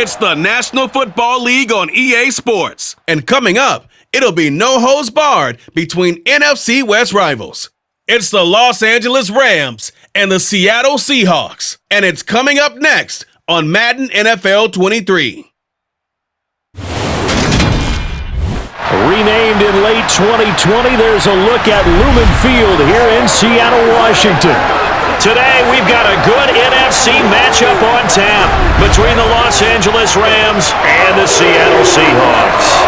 It's the National Football League on EA Sports. And coming up, it'll be no holds barred between NFC West rivals. It's the Los Angeles Rams and the Seattle Seahawks. And it's coming up next on Madden NFL 23. Renamed in late 2020, there's a look at Lumen Field here in Seattle, Washington. Today, we've got a good NFC matchup on tap between the Los Angeles Rams and the Seattle Seahawks.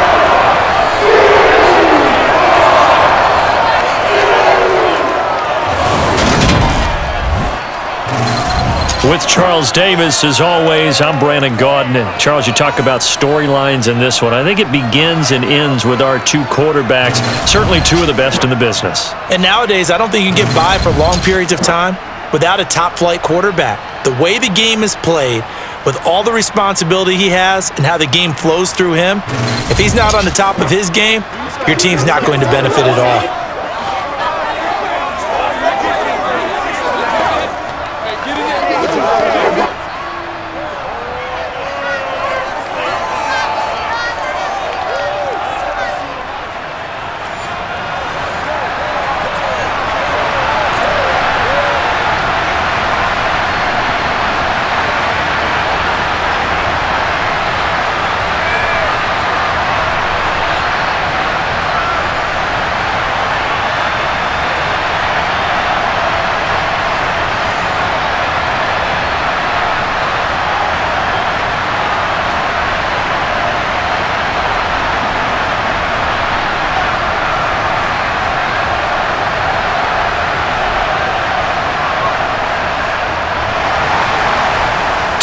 With Charles Davis, as always, I'm Brandon Gaudin. Charles, you talk about storylines in this one. I think it begins and ends with our two quarterbacks, certainly two of the best in the business. And nowadays, I don't think you can get by for long periods of time without a top-flight quarterback. The way the game is played, with all the responsibility he has and how the game flows through him, if he's not on the top of his game, your team's not going to benefit at all.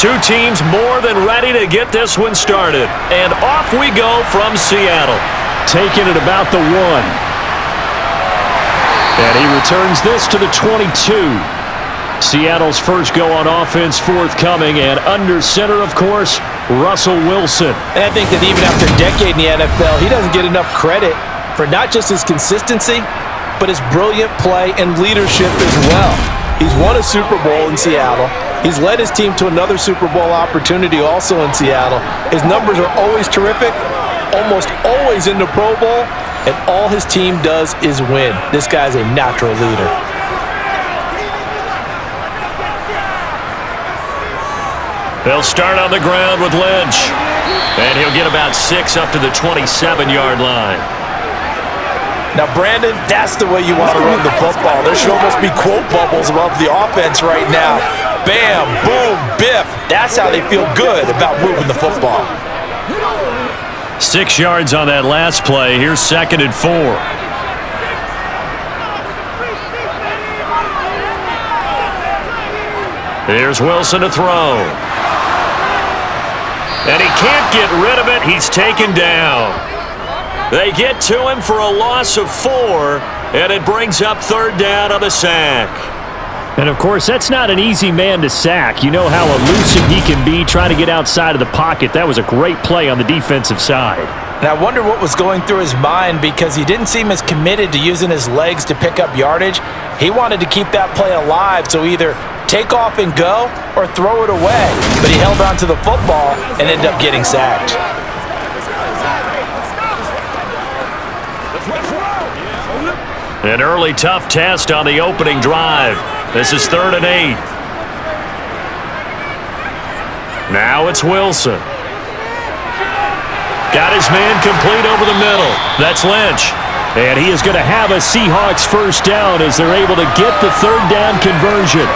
Two teams more than ready to get this one started. And off we go from Seattle. Taking it about the 1. And he returns this to the 22. Seattle's first go on offense forthcoming. And under center, of course, Russell Wilson. And I think that even after a decade in the NFL, he doesn't get enough credit for not just his consistency, but his brilliant play and leadership as well. He's won a Super Bowl in Seattle. He's led his team to another Super Bowl opportunity also in Seattle. His numbers are always terrific, almost always in the Pro Bowl, and all his team does is win. This guy's a natural leader. They'll start on the ground with Lynch, and he'll get about 6 up to the 27-yard line. Now, Brandon, that's the way you want to run the football. There should almost be quote bubbles above the offense right now. Bam, boom, biff. That's how they feel good about moving the football. 6 yards on that last play. Here's 2nd and 4. Here's Wilson to throw. And he can't get rid of it. He's taken down. They get to him for a loss of 4, and it brings up 3rd down on the sack. And, of course, that's not an easy man to sack. You know how elusive he can be trying to get outside of the pocket. That was a great play on the defensive side. And I wonder what was going through his mind, because he didn't seem as committed to using his legs to pick up yardage. He wanted to keep that play alive, so either take off and go or throw it away. But he held on to the football and ended up getting sacked. An early tough test on the opening drive. This is 3rd and 8. Now it's Wilson. Got his man complete over the middle. That's Lynch. And he is going to have a Seahawks first down as they're able to get the 3rd down conversion.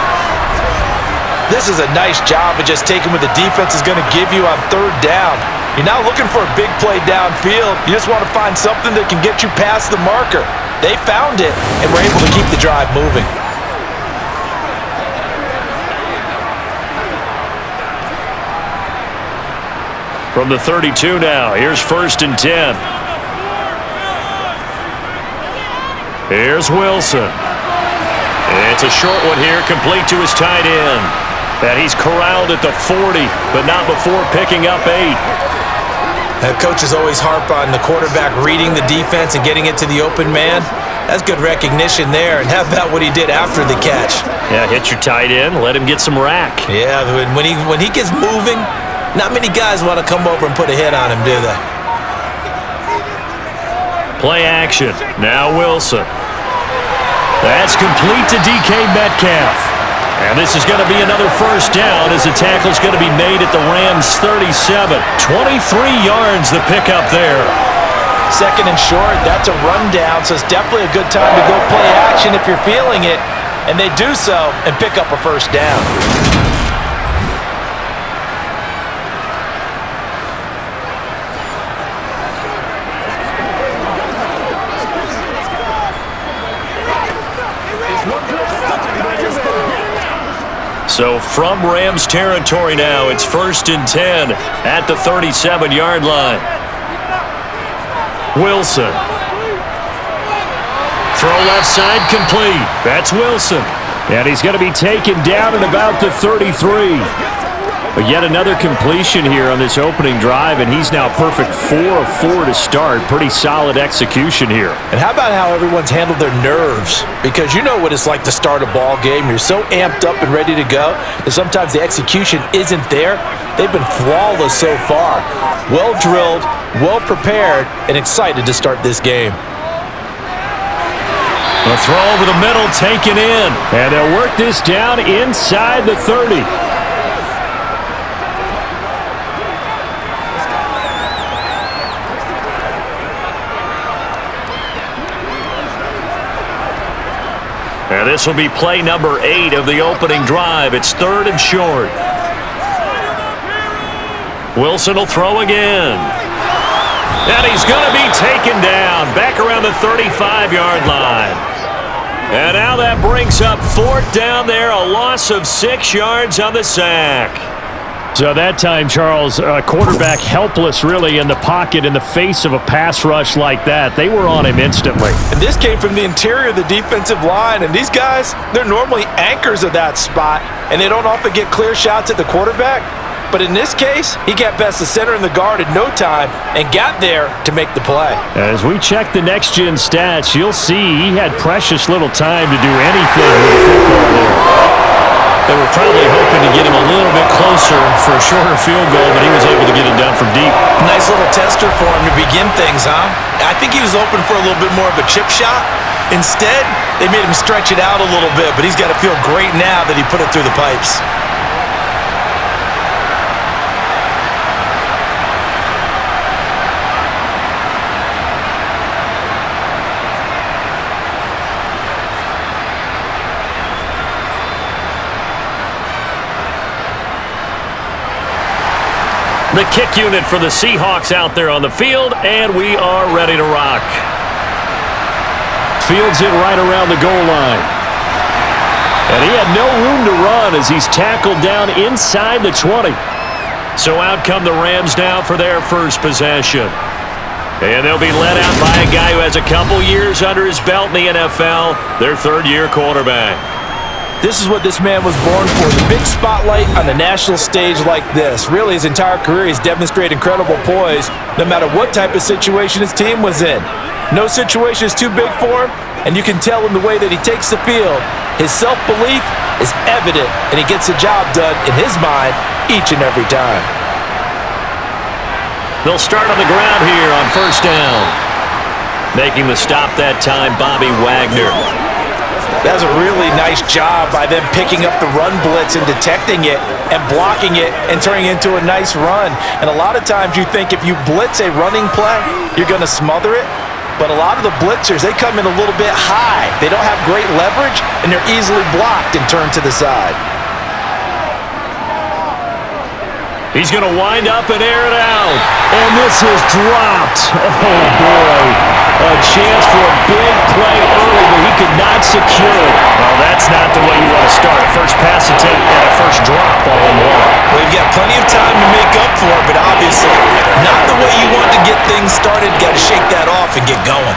This is a nice job of just taking what the defense is going to give you on 3rd down. You're not looking for a big play downfield. You just want to find something that can get you past the marker. They found it and were able to keep the drive moving. From the 32 now, here's 1st and 10. Here's Wilson. It's a short one here, complete to his tight end. And he's corralled at the 40, but not before picking up 8. Coaches always harp on the quarterback reading the defense and getting it to the open man. That's good recognition there. And how about what he did after the catch? Yeah, hit your tight end, let him get some rack. Yeah, when he gets moving, Not many guys want to come over and put a hit on him, do they? Play action. Now Wilson. That's complete to DK Metcalf. And this is going to be another first down as the tackle is going to be made at the Rams' 37. 23 yards the pickup there. Second and short, that's a rundown, so it's definitely a good time to go play action if you're feeling it. And they do so and pick up a first down. So from Rams territory now, it's 1st and 10 at the 37-yard line. Wilson. Throw left side complete. That's Wilson. And he's going to be taken down at about the 33. But yet another completion here on this opening drive, and he's now perfect 4 of 4 to start. Pretty solid execution here. And how about how everyone's handled their nerves? Because you know what it's like to start a ball game. You're so amped up and ready to go, and sometimes the execution isn't there. They've been flawless so far. Well drilled, well prepared, and excited to start this game. A throw over the middle taken in. And they'll work this down inside the 30. And this will be play number 8 of the opening drive. It's 3rd and short. Wilson will throw again. And he's going to be taken down back around the 35-yard line. And now that brings up 4th down there, a loss of 6 yards on the sack. So that time, Charles, quarterback helpless really in the pocket in the face of a pass rush like that. They were on him instantly. And this came from the interior of the defensive line. And these guys, they're normally anchors of that spot, and they don't often get clear shots at the quarterback. But in this case, he got past the center and the guard in no time and got there to make the play. As we check the next-gen stats, you'll see he had precious little time to do anything with the football there. They were probably hoping to get him a little bit closer for a shorter field goal, but he was able to get it done from deep. Nice little tester for him to begin things, huh? I think he was open for a little bit more of a chip shot. Instead, they made him stretch it out a little bit, but he's got to feel great now that he put it through the pipes. The kick unit for the Seahawks out there on the field, and we are ready to rock. Fields it right around the goal line. And he had no room to run as he's tackled down inside the 20. So out come the Rams now for their first possession. And they'll be led out by a guy who has a couple years under his belt in the NFL, their 3rd-year quarterback. This is what this man was born for, the big spotlight on the national stage like this. Really, his entire career, he's demonstrated incredible poise no matter what type of situation his team was in. No situation is too big for him, and you can tell in the way that he takes the field. His self-belief is evident, and he gets the job done in his mind each and every time. They'll start on the ground here on 1st down. Making the stop that time, Bobby Wagner. That was a really nice job by them picking up the run blitz and detecting it and blocking it and turning it into a nice run. And a lot of times you think if you blitz a running play, you're going to smother it. But a lot of the blitzers, they come in a little bit high. They don't have great leverage, and they're easily blocked and turned to the side. He's going to wind up and air it out. And this is dropped. Oh, boy. A chance for a big play early, but he could not secure it. Well, that's not the way you want to start. First pass attempt and a first drop all in one. Well, you've got plenty of time to make up for it, but obviously not the way you want to get things started. Got to shake that off and get going.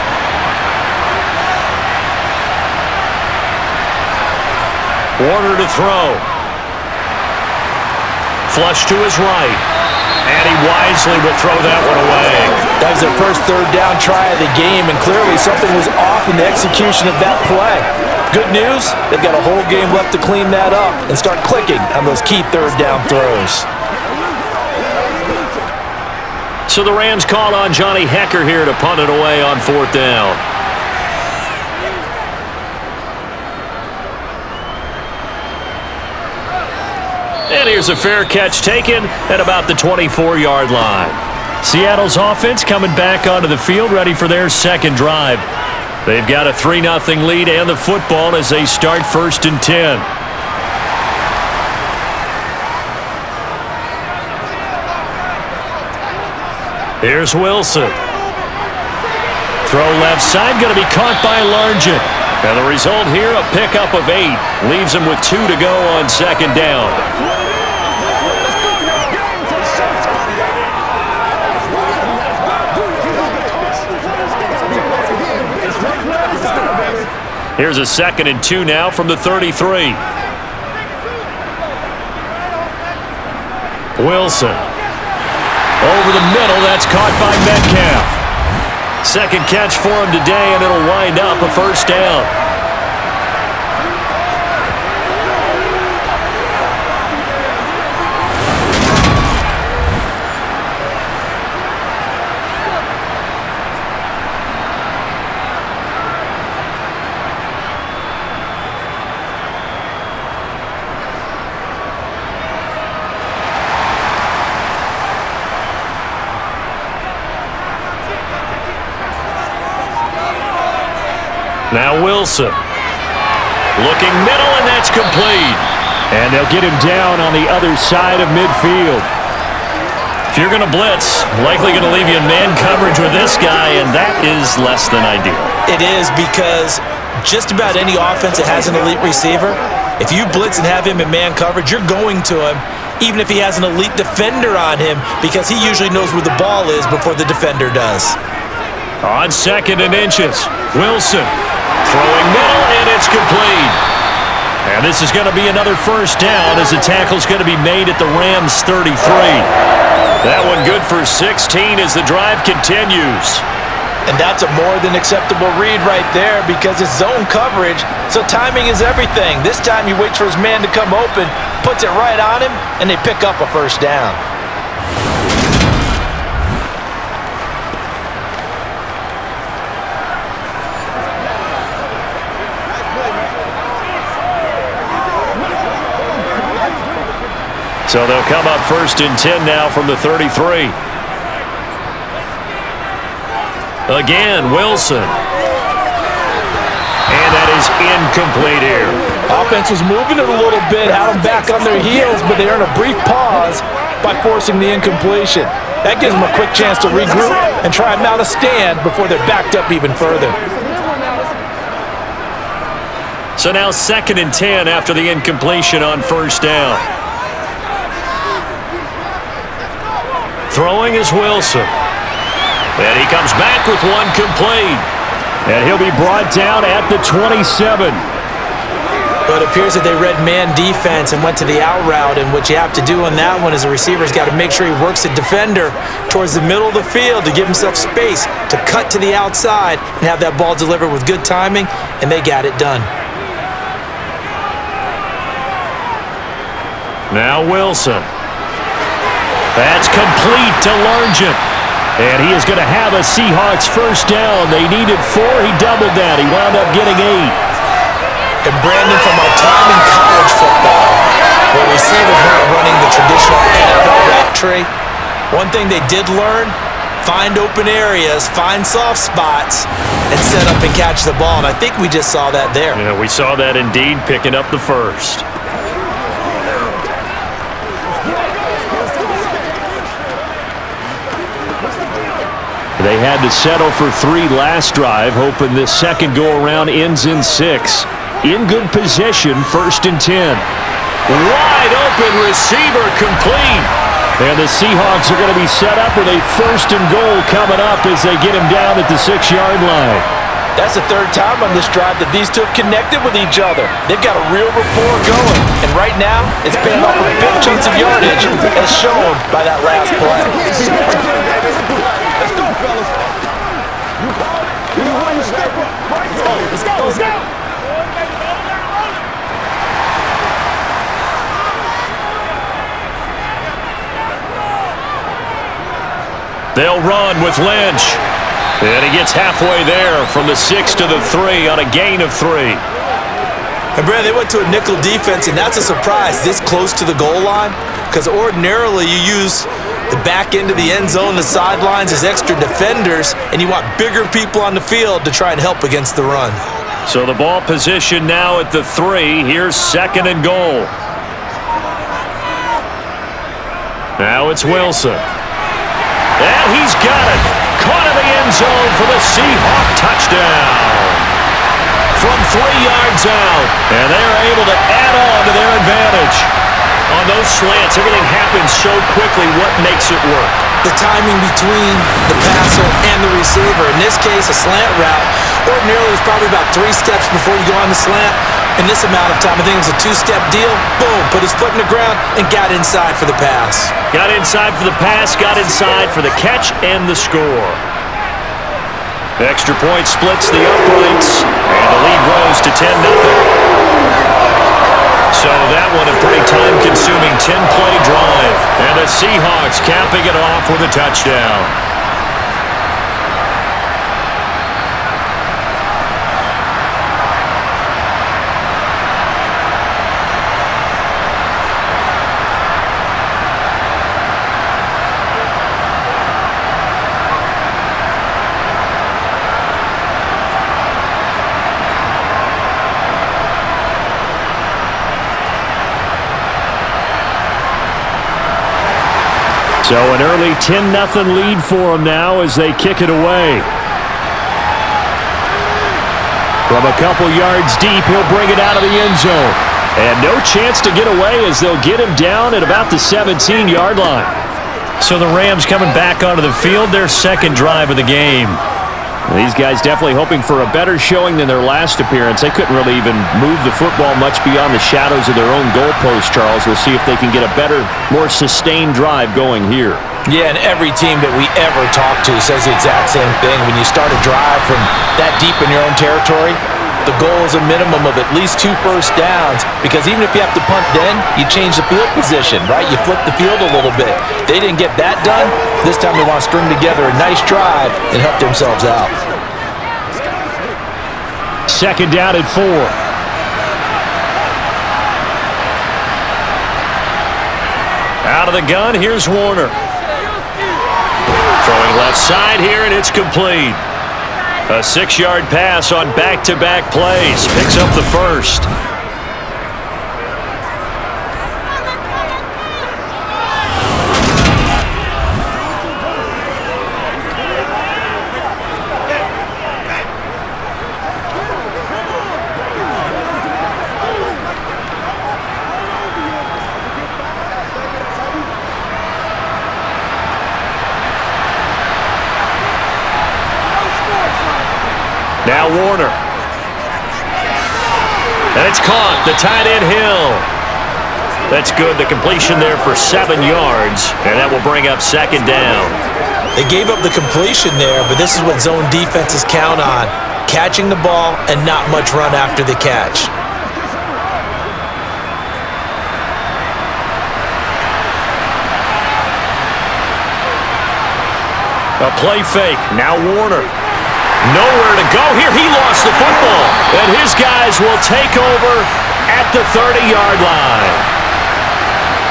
Warner to throw. Flush to his right. And he wisely will throw that one away. That was their first 3rd down try of the game, and clearly something was off in the execution of that play. Good news, they've got a whole game left to clean that up and start clicking on those key 3rd down throws. So the Rams call on Johnny Hecker here to punt it away on 4th down. And here's a fair catch taken at about the 24-yard line. Seattle's offense coming back onto the field, ready for their second drive. They've got a 3-0 lead and the football as they start 1st and 10. Here's Wilson. Throw left side, going to be caught by Largent. And the result here, a pickup of 8. Leaves him with 2 to go on 2nd down. Here's a 2nd and 2 now from the 33. Wilson. Over the middle, that's caught by Metcalf. Second catch for him today, and it'll wind up a 1st down. Now Wilson. Looking middle, and that's complete. And they'll get him down on the other side of midfield. If you're going to blitz, likely going to leave you in man coverage with this guy, and that is less than ideal. It is, because just about any offense that has an elite receiver, if you blitz and have him in man coverage, you're going to him, even if he has an elite defender on him, because he usually knows where the ball is before the defender does. On 2nd and inches, Wilson. Throwing middle, and it's complete. And this is going to be another 1st down as the tackle's going to be made at the Rams' 33. That one good for 16 as the drive continues. And that's a more than acceptable read right there, because it's zone coverage, so timing is everything. This time he waits for his man to come open, puts it right on him, and they pick up a 1st down. So they'll come up 1st and 10 now from the 33. Again, Wilson. And that is incomplete here. Offense was moving it a little bit, had them back on their heels, but they earned a brief pause by forcing the incompletion. That gives them a quick chance to regroup and try and mount a stand before they're backed up even further. So now 2nd and 10 after the incompletion on 1st down. Throwing is Wilson. And he comes back with one complete. And he'll be brought down at the 27. But it appears that they read man defense and went to the out route, and what you have to do on that one is the receiver's got to make sure he works the defender towards the middle of the field to give himself space to cut to the outside and have that ball delivered with good timing, and they got it done. Now Wilson. That's complete to Largent. And he is going to have a Seahawks 1st down. They needed 4. He doubled that. He wound up getting 8. And Brandon, from our time in college football, where receivers weren't running the traditional NFL route tree, one thing they did learn, find open areas, find soft spots, and set up and catch the ball. And I think we just saw that there. Yeah, we saw that indeed, picking up the 1st. They had to settle for 3 last drive, hoping this second go-around ends in 6. In good position, 1st and 10. Wide open receiver complete. And the Seahawks are going to be set up with a 1st and goal coming up as they get him down at the 6-yard line. That's the 3rd time on this drive that these two have connected with each other. They've got a real rapport going. And right now, it's paying off with big chunks of yardage, as shown by that last play. Let's go, fellas. Let's go, let's go. They'll run with Lynch. And he gets halfway there from the 6 to the 3 on a gain of 3. And, Brad, they went to a nickel defense, and that's a surprise this close to the goal line, because ordinarily you use the back end of the end zone, the sidelines as extra defenders, and you want bigger people on the field to try and help against the run. So the ball position now at the 3. Here's 2nd and goal. Now it's Wilson. And he's got it. Caught in the end zone for the Seahawk touchdown. From 3 yards out. And they're able to add on to their advantage. On those slants, everything happens so quickly. What makes it work? The timing between the passer and the receiver. In this case, a slant route. Ordinarily, it's probably about 3 steps before you go on the slant. In this amount of time, I think it was a 2-step deal. Boom, put his foot in the ground and got inside for the pass. Got inside for the pass, got inside for the catch and the score. Extra point splits the uprights, and the lead grows to 10-0. So that one a pretty time-consuming 10-play drive. And the Seahawks capping it off with a touchdown. So an early 10-0 lead for them now as they kick it away. From a couple yards deep, he'll bring it out of the end zone. And no chance to get away as they'll get him down at about the 17-yard line. So the Rams coming back onto the field, their 2nd drive of the game. These guys definitely hoping for a better showing than their last appearance. They couldn't really even move the football much beyond the shadows of their own goalpost, Charles. We'll see if they can get a better, more sustained drive going here. Yeah, and every team that we ever talk to says the exact same thing. When you start a drive from that deep in your own territory, the goal is a minimum of at least 2 first downs, because even if you have to punt then, you change the field position, right? You flip the field a little bit. They didn't get that done. This time they want to string together a nice drive and help themselves out. 2nd down at 4. Out of the gun, here's Warner. Throwing left side here, and it's complete. A 6-yard pass on back-to-back plays. Picks up the first. Now Warner. And it's caught. The tight end Hill. That's good. The completion there for 7 yards. And that will bring up 2nd down. They gave up the completion there, but this is what zone defenses count on. Catching the ball and not much run after the catch. A play fake. Now Warner. Nowhere to go here. He lost the football. And his guys will take over at the 30-yard line.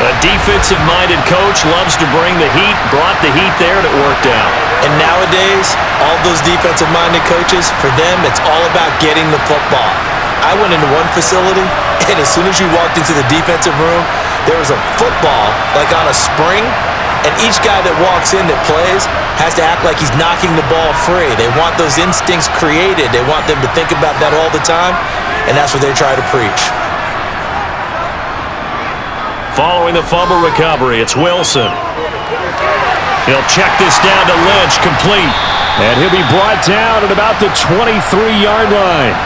A defensive-minded coach loves to bring the heat. Brought the heat there, and it worked out. And nowadays, all those defensive-minded coaches, for them, it's all about getting the football. I went into one facility, and as soon as you walked into the defensive room, there was a football, like on a spring, and each guy that walks in that plays has to act like he's knocking the ball free. They want those instincts created. They want them to think about that all the time, and that's what they try to preach. Following the fumble recovery, it's Wilson. He'll check this down to Lynch, complete. And he'll be brought down at about the 23-yard line.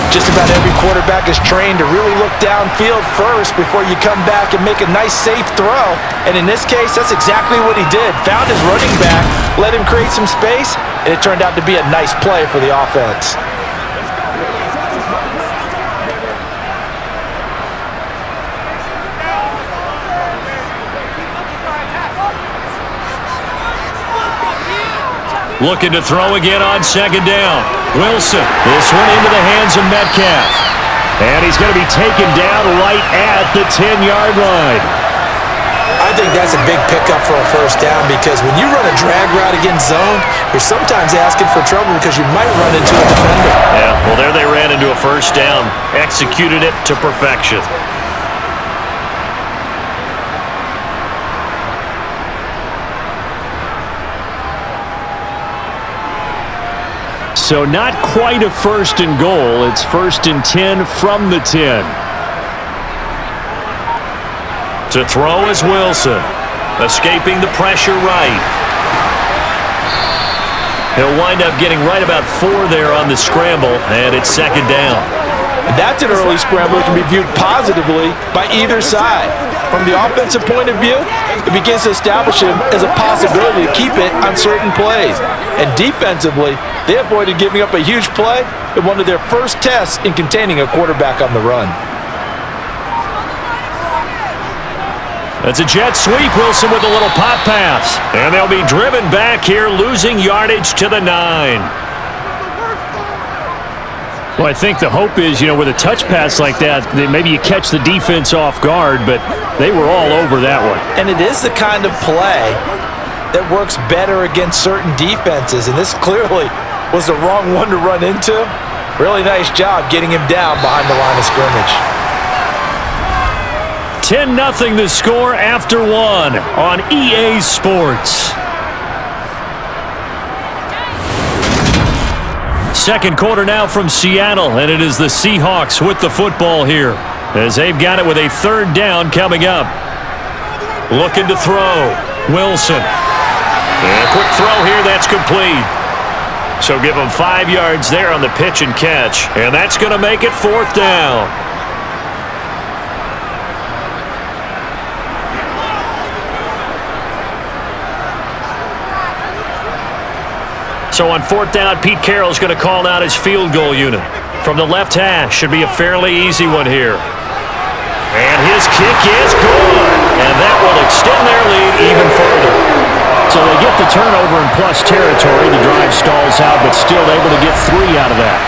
Just about every quarterback is trained to really look downfield first before you come back and make a nice, safe throw. And in this case, that's exactly what he did. Found his running back, let him create some space, and it turned out to be a nice play for the offense. Looking to throw again on second down. Wilson. This one into the hands of Metcalf. And he's going to be taken down right at the 10-yard line. I think that's a big pickup for a first down because when you run a drag route against zone, you're sometimes asking for trouble because you might run into a defender. Yeah, well, there they ran into a first down. Executed it to perfection. So not quite a first and goal. It's first and 10 from the 10. To throw is Wilson. Escaping the pressure right. He'll wind up getting right about 4 there on the scramble, and it's second down. And that's an early scramble that can be viewed positively by either side. From the offensive point of view, it begins to establish him as a possibility to keep it on certain plays. And defensively, they avoided giving up a huge play in one of their first tests in containing a quarterback on the run. That's a jet sweep. Wilson with a little pop pass. And they'll be driven back here, losing yardage to the 9. Well, I think the hope is, with a touch pass like that, that maybe you catch the defense off guard, but they were all over that one. And it is the kind of play that works better against certain defenses, and this clearly was the wrong one to run into. Really nice job getting him down behind the line of scrimmage. 10-0 the score after 1 on EA Sports. Second quarter now from Seattle, and it is the Seahawks with the football here as they've got it with a third down coming up. Looking to throw. Wilson. And a quick throw here, that's complete. So give them 5 yards there on the pitch and catch, and that's going to make it fourth down. So on fourth down, Pete Carroll's going to call out his field goal unit. From the left hash, should be a fairly easy one here. And his kick is good. And that will extend their lead even further. So they get the turnover in plus territory. The drive stalls out, but still able to get 3 out of that.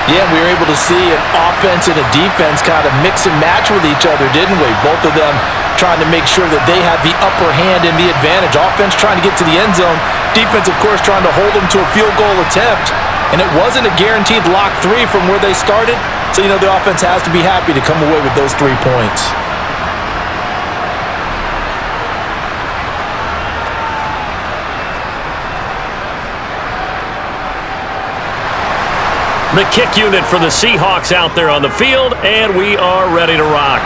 Yeah, we were able to see an offense and a defense kind of mix and match with each other, didn't we? Both of them trying to make sure that they had the upper hand and the advantage. Offense trying to get to the end zone. Defense, of course, trying to hold them to a field goal attempt. And it wasn't a guaranteed lock 3 from where they started. So, the offense has to be happy to come away with those 3 points. The kick unit for the Seahawks out there on the field, and we are ready to rock.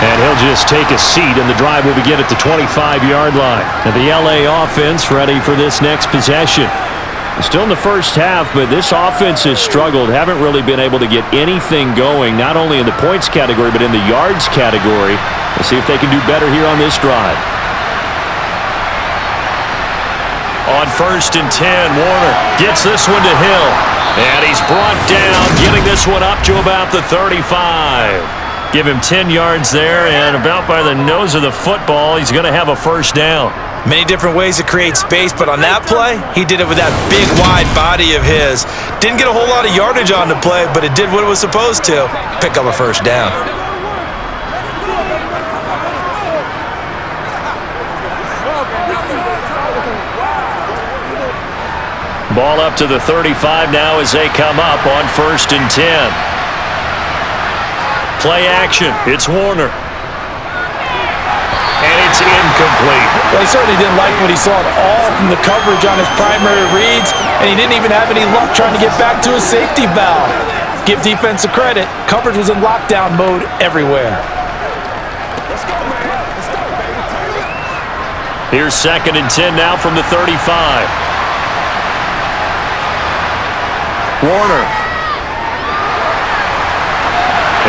And he'll just take a seat, and the drive will begin at the 25-yard line. And the LA offense ready for this next possession. Still in the first half, but this offense has struggled. Haven't really been able to get anything going, not only in the points category, but in the yards category. We'll see if they can do better here on this drive. On first and 10, Warner gets this one to Hill. And he's brought down, getting this one up to about the 35. Give him 10 yards there, and about by the nose of the football, he's going to have a first down. Many different ways to create space, but on that play, he did it with that big, wide body of his. Didn't get a whole lot of yardage on the play, but it did what it was supposed to. Pick up a first down. Ball up to the 35 now as they come up on first and 10. Play action. It's Warner. And it's incomplete. Well, he certainly didn't like what he saw at all from the coverage on his primary reads, and he didn't even have any luck trying to get back to his safety valve. Give defense a credit. Coverage was in lockdown mode everywhere. Here's second and 10 now from the 35. Warner.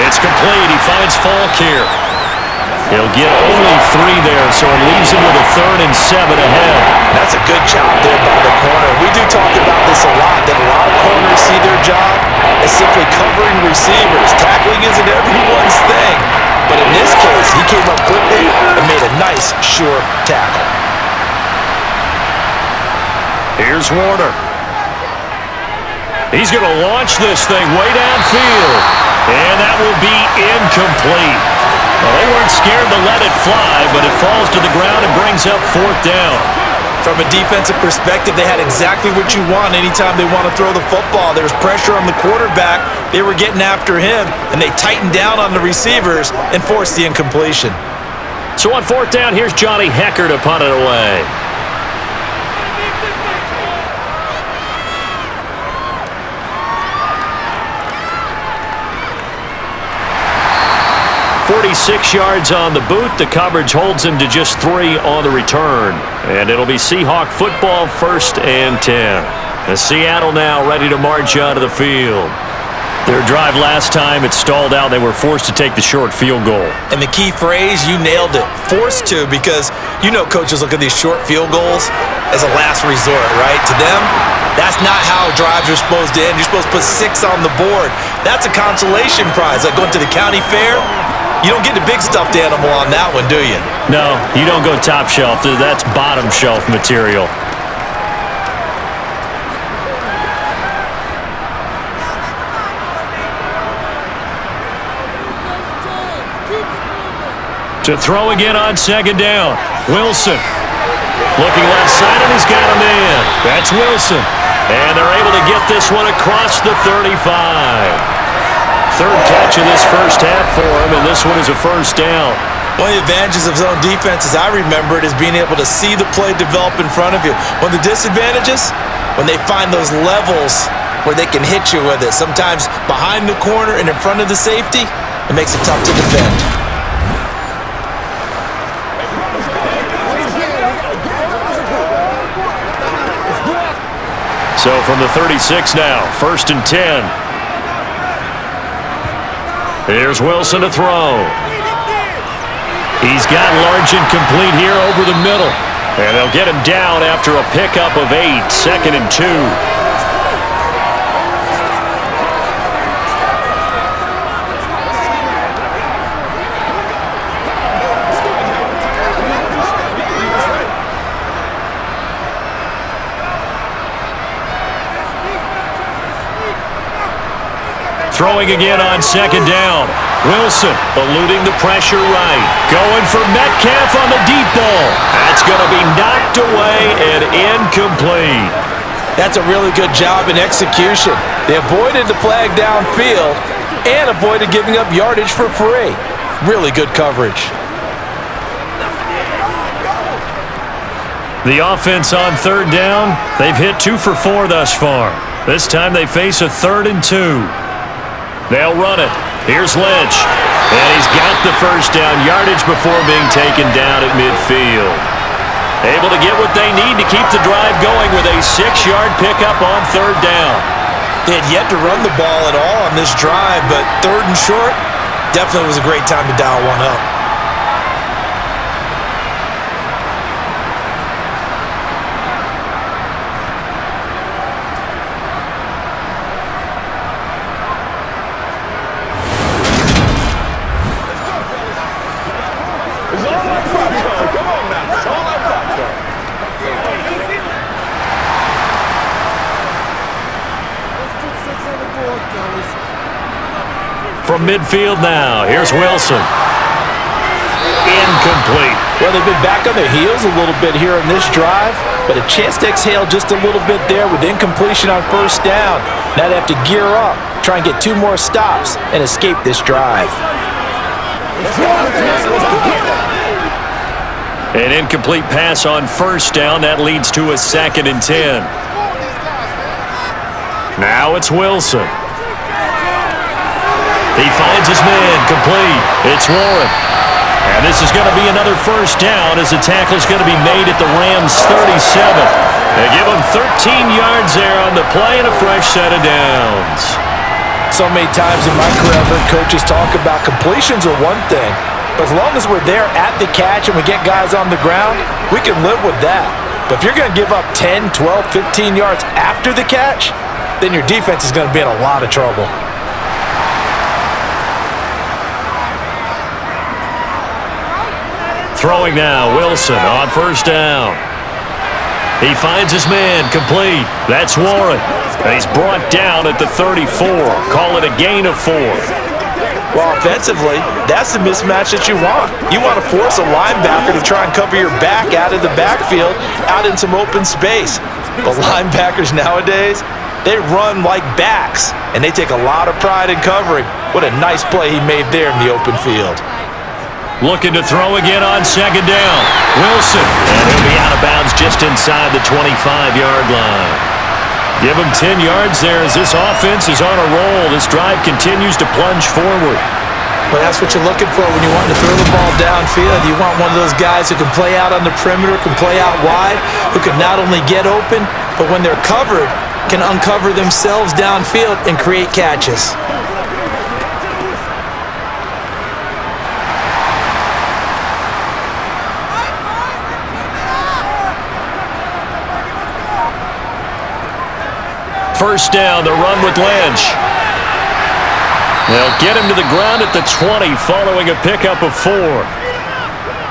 It's complete. He finds Falk here. He'll get only 3 there, so it leaves him with a 3rd and 7 ahead. That's a good job there by the corner. We do talk about this a lot, that a lot of corners see their job as simply covering receivers. Tackling isn't everyone's thing. But in this case, he came up quickly and made a nice, sure tackle. Here's Warner. He's going to launch this thing way downfield. And that will be incomplete. Well, they weren't scared to let it fly, but it falls to the ground and brings up 4th down. From a defensive perspective, they had exactly what you want anytime they want to throw the football. There was pressure on the quarterback. They were getting after him, and they tightened down on the receivers and forced the incompletion. So on 4th down, here's Johnny Hecker to punt it away. .46 yards on the boot. The coverage holds him to just 3 on the return. And it'll be Seahawk football, 1st and 10. And Seattle now ready to march out of the field. Their drive last time, it stalled out. They were forced to take the short field goal. And the key phrase, you nailed it, forced to, because you know coaches look at these short field goals as a last resort, right? To them, that's not how drives are supposed to end. You're supposed to put 6 on the board. That's a consolation prize, like going to the county fair. You don't get the big stuffed animal on that one, do you? No, you don't go top shelf. That's bottom shelf material. To throw again on 2nd down. Wilson. Looking left side, and he's got a man. That's Wilson. And they're able to get this one across the 35. 3rd catch of this first half for him, and this one is a 1st down. One of the advantages of zone defense, as I remember it, is being able to see the play develop in front of you. One of the disadvantages, when they find those levels where they can hit you with it, sometimes behind the corner and in front of the safety, it makes it tough to defend. So from the 36 now, 1st and 10. Here's Wilson to throw. He's got Largent complete here over the middle. And they'll get him down after a pickup of 8, 2nd and 2. Throwing again on 2nd down. Wilson eluding the pressure right. Going for Metcalf on the deep ball. That's going to be knocked away and incomplete. That's a really good job in execution. They avoided the flag downfield and avoided giving up yardage for free. Really good coverage. The offense on 3rd down, they've hit 2 for 4 thus far. This time they face a 3rd and 2. They'll run it. Here's Lynch. And he's got the 1st down yardage before being taken down at midfield. Able to get what they need to keep the drive going with a 6-yard pickup on 3rd down. They had yet to run the ball at all on this drive, but 3rd and short definitely was a great time to dial one up. From midfield now, here's Wilson. Incomplete. Well, they've been back on their heels a little bit here on this drive, but a chance to exhale just a little bit there with incompletion on 1st down. Now they have to gear up, try and get 2 more stops, and escape this drive. An incomplete pass on 1st down. That leads to a 2nd and 10. Now it's Wilson. He finds his man, complete. It's Warren. And this is going to be another 1st down as the tackle's going to be made at the Rams' 37. They give him 13 yards there on the play and a fresh set of downs. So many times in my career I've heard coaches talk about completions are one thing, but as long as we're there at the catch and we get guys on the ground, we can live with that. But if you're going to give up 10, 12, 15 yards after the catch, then your defense is going to be in a lot of trouble. Throwing now, Wilson on 1st down. He finds his man, complete. That's Warren. And he's brought down at the 34. Call it a gain of 4. Well, offensively, that's the mismatch that you want. You want to force a linebacker to try and cover your back out of the backfield, out in some open space. But linebackers nowadays, they run like backs, and they take a lot of pride in covering. What a nice play he made there in the open field. Looking to throw again on second down. Wilson, and he'll be out of bounds just inside the 25-yard line. Give him 10 yards there as this offense is on a roll. This drive continues to plunge forward. Well, that's what you're looking for when you want to throw the ball downfield. You want one of those guys who can play out on the perimeter, can play out wide, who can not only get open, but when they're covered, can uncover themselves downfield and create catches. First down, the run with Lynch. They'll get him to the ground at the 20 following a pickup of 4.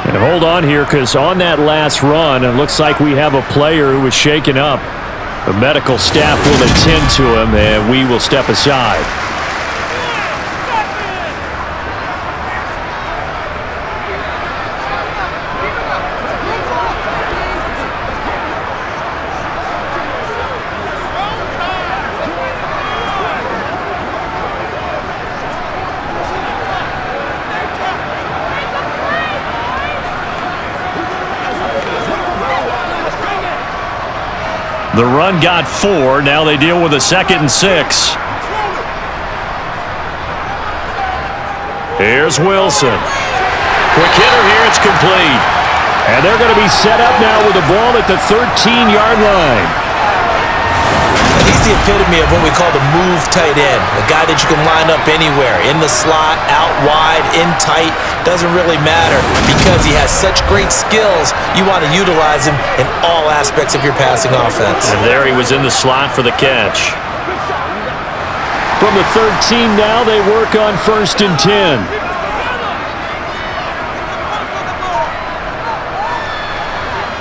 And hold on here, because on that last run, it looks like we have a player who was shaken up. The medical staff will attend to him, and we will step aside. The run got 4. Now they deal with a 2nd and 6. Here's Wilson. Quick hitter here. It's complete. And they're going to be set up now with the ball at the 13-yard line. He's the epitome of what we call the move tight end, a guy that you can line up anywhere, in the slot, out wide, in tight, doesn't really matter because he has such great skills. You want to utilize him in all aspects of your passing offense. And there he was in the slot for the catch. From the 13 now, they work on 1st and 10.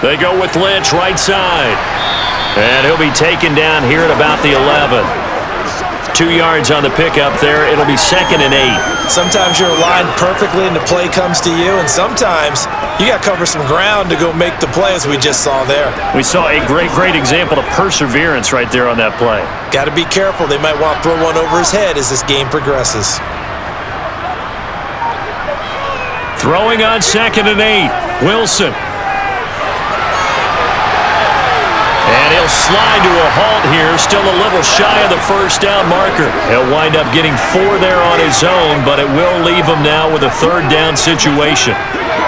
They go with Lynch right side. And he'll be taken down here at about the 11. 2 yards on the pickup there. It'll be 2nd and 8. Sometimes you're aligned perfectly and the play comes to you, and sometimes you got to cover some ground to go make the play, as we just saw there. We saw a great example of perseverance right there on that play. Got to be careful. They might want to throw one over his head as this game progresses. Throwing on 2nd and 8. Wilson. And he'll slide to a halt here, still a little shy of the first down marker. He'll wind up getting 4 there on his own, but it will leave him now with a 3rd down situation.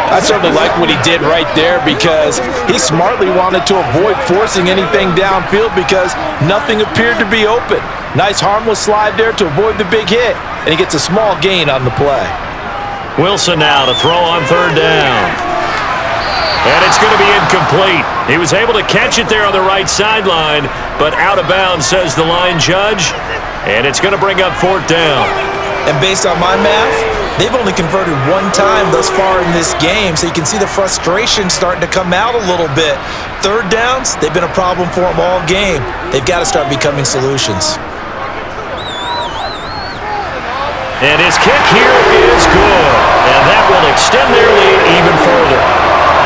I certainly like what he did right there because he smartly wanted to avoid forcing anything downfield because nothing appeared to be open. Nice harmless slide there to avoid the big hit, and he gets a small gain on the play. Wilson now to throw on 3rd down. And it's going to be incomplete. He was able to catch it there on the right sideline, but out of bounds, says the line judge. And it's going to bring up 4th down. And based on my math, they've only converted 1 time thus far in this game, so you can see the frustration starting to come out a little bit. 3rd downs, they've been a problem for them all game. They've got to start becoming solutions. And his kick here is good. And that will extend their lead even further.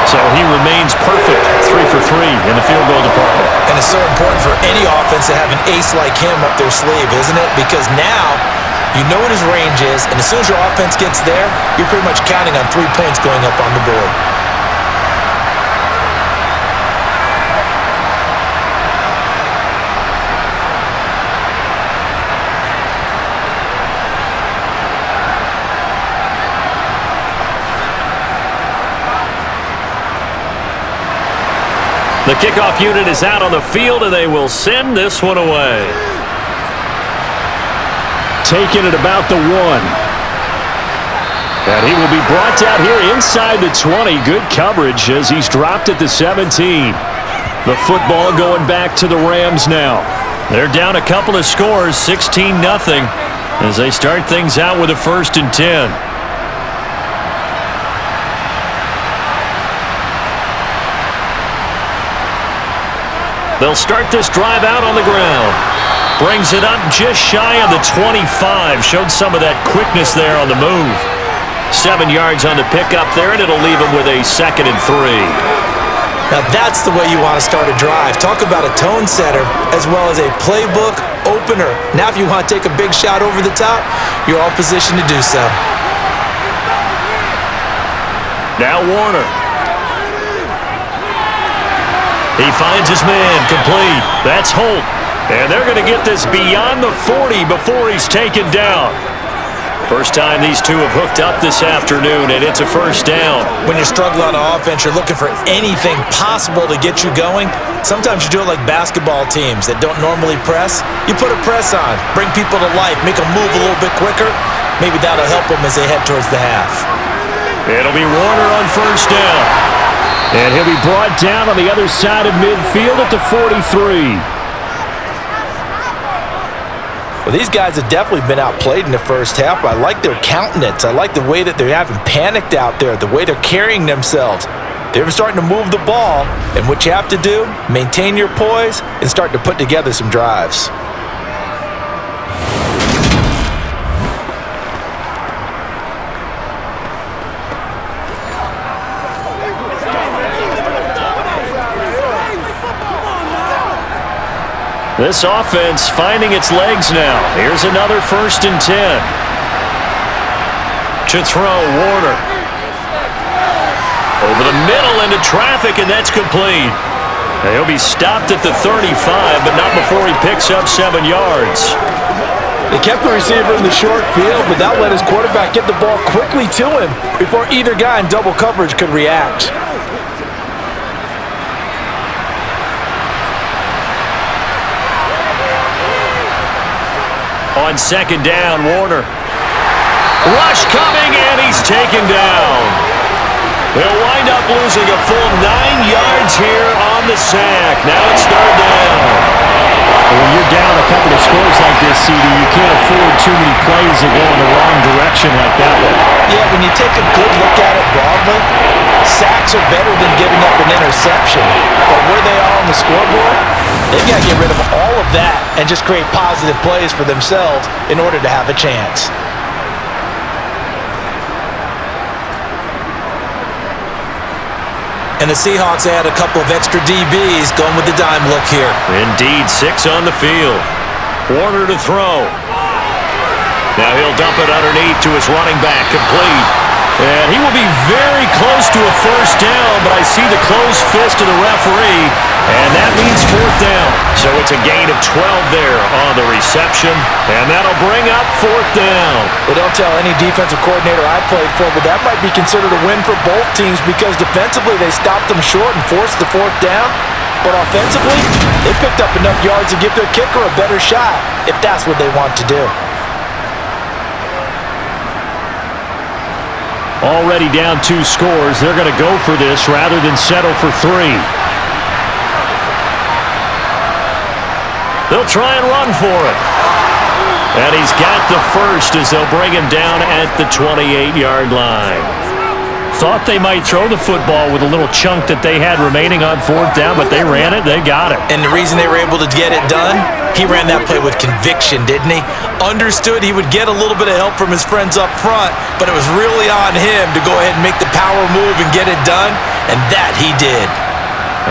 So he remains perfect, 3 for 3 in the field goal department. And it's so important for any offense to have an ace like him up their sleeve, isn't it? Because now you know what his range is, and as soon as your offense gets there, you're pretty much counting on 3 points going up on the board. The kickoff unit is out on the field, and they will send this one away. Taking it about the 1. And he will be brought down here inside the 20. Good coverage as he's dropped at the 17. The football going back to the Rams now. They're down a couple of scores, 16-0, as they start things out with a 1st and 10. They'll start this drive out on the ground. Brings it up just shy of the 25. Showed some of that quickness there on the move. 7 yards on the pickup there, and it'll leave him with a 2nd and 3. Now that's the way you want to start a drive. Talk about a tone setter as well as a playbook opener. Now if you want to take a big shot over the top, you're all positioned to do so. Now Warner. He finds his man, complete. That's Holt. And they're going to get this beyond the 40 before he's taken down. First time these two have hooked up this afternoon, and it's a first down. When you're struggling on offense, you're looking for anything possible to get you going. Sometimes you do it like basketball teams that don't normally press. You put a press on, bring people to life, make them move a little bit quicker. Maybe that'll help them as they head towards the half. It'll be Warner on first down. And he'll be brought down on the other side of midfield at the 43. Well, these guys have definitely been outplayed in the first half. I like their countenance. I like the way that they're having panicked out there, the way they're carrying themselves. They're starting to move the ball, and what you have to do, maintain your poise and start to put together some drives. This offense finding its legs now. Here's another 1st and 10. To throw, Warner. Over the middle into traffic, and that's complete. And he'll be stopped at the 35, but not before he picks up 7 yards. They kept the receiver in the short field, but that let his quarterback get the ball quickly to him before either guy in double coverage could react. On 2nd down, Warner. Rush coming, and he's taken down. They'll wind up losing a full 9 yards here on the sack. Now it's 3rd down. When you're down a couple of scores like this, CD, you can't afford too many plays that go in the wrong direction like that one. Yeah, when you take a good look at it broadly, sacks are better than giving up an interception. But where they are on the scoreboard, they've got to get rid of all of that and just create positive plays for themselves in order to have a chance. And the Seahawks add a couple of extra DBs going with the dime look here. Indeed, 6 on the field. Warner to throw. Now he'll dump it underneath to his running back, complete. And he will be very close to a first down, but I see the closed fist of the referee, and that means 4th down. So it's a gain of 12 there on the reception, and that'll bring up 4th down. Well, don't tell any defensive coordinator I played for, but that might be considered a win for both teams because defensively they stopped them short and forced the 4th down. But offensively, they picked up enough yards to give their kicker a better shot if that's what they want to do. Already down 2 scores. They're going to go for this rather than settle for 3. They'll try and run for it. And he's got the first as they'll bring him down at the 28-yard line. Thought they might throw the football with a little chunk that they had remaining on 4th down, but they ran it, they got it. And the reason they were able to get it done, he ran that play with conviction, didn't he? Understood he would get a little bit of help from his friends up front, but it was really on him to go ahead and make the power move and get it done, and that he did.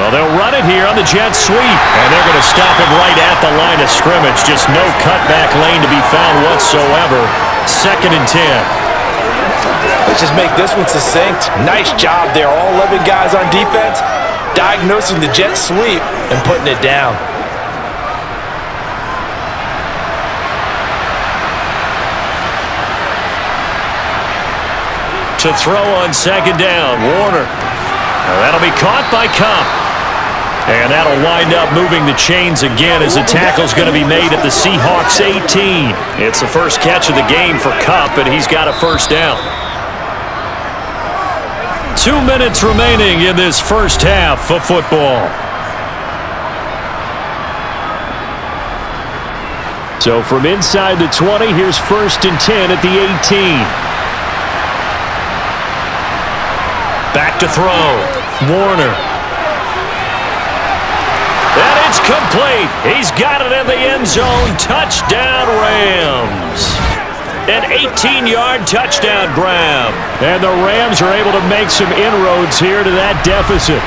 Well, they'll run it here on the jet sweep, and they're going to stop him right at the line of scrimmage. Just no cutback lane to be found whatsoever. 2nd and 10. Let's just make this one succinct. Nice job there. All 11 guys on defense diagnosing the jet sweep and putting it down. To throw on 2nd down, Warner. Now that'll be caught by Cup. And that'll wind up moving the chains again as the tackle's going to be made at the Seahawks 18. It's the first catch of the game for Cup, and he's got a first down. 2 minutes remaining in this first half of football. So from inside the 20, here's 1st and 10 at the 18. Back to throw. Warner. And it's Complete. He's got it in the end zone. Touchdown, Rams. An 18-yard touchdown grab. And the Rams are able to make some inroads here to that deficit.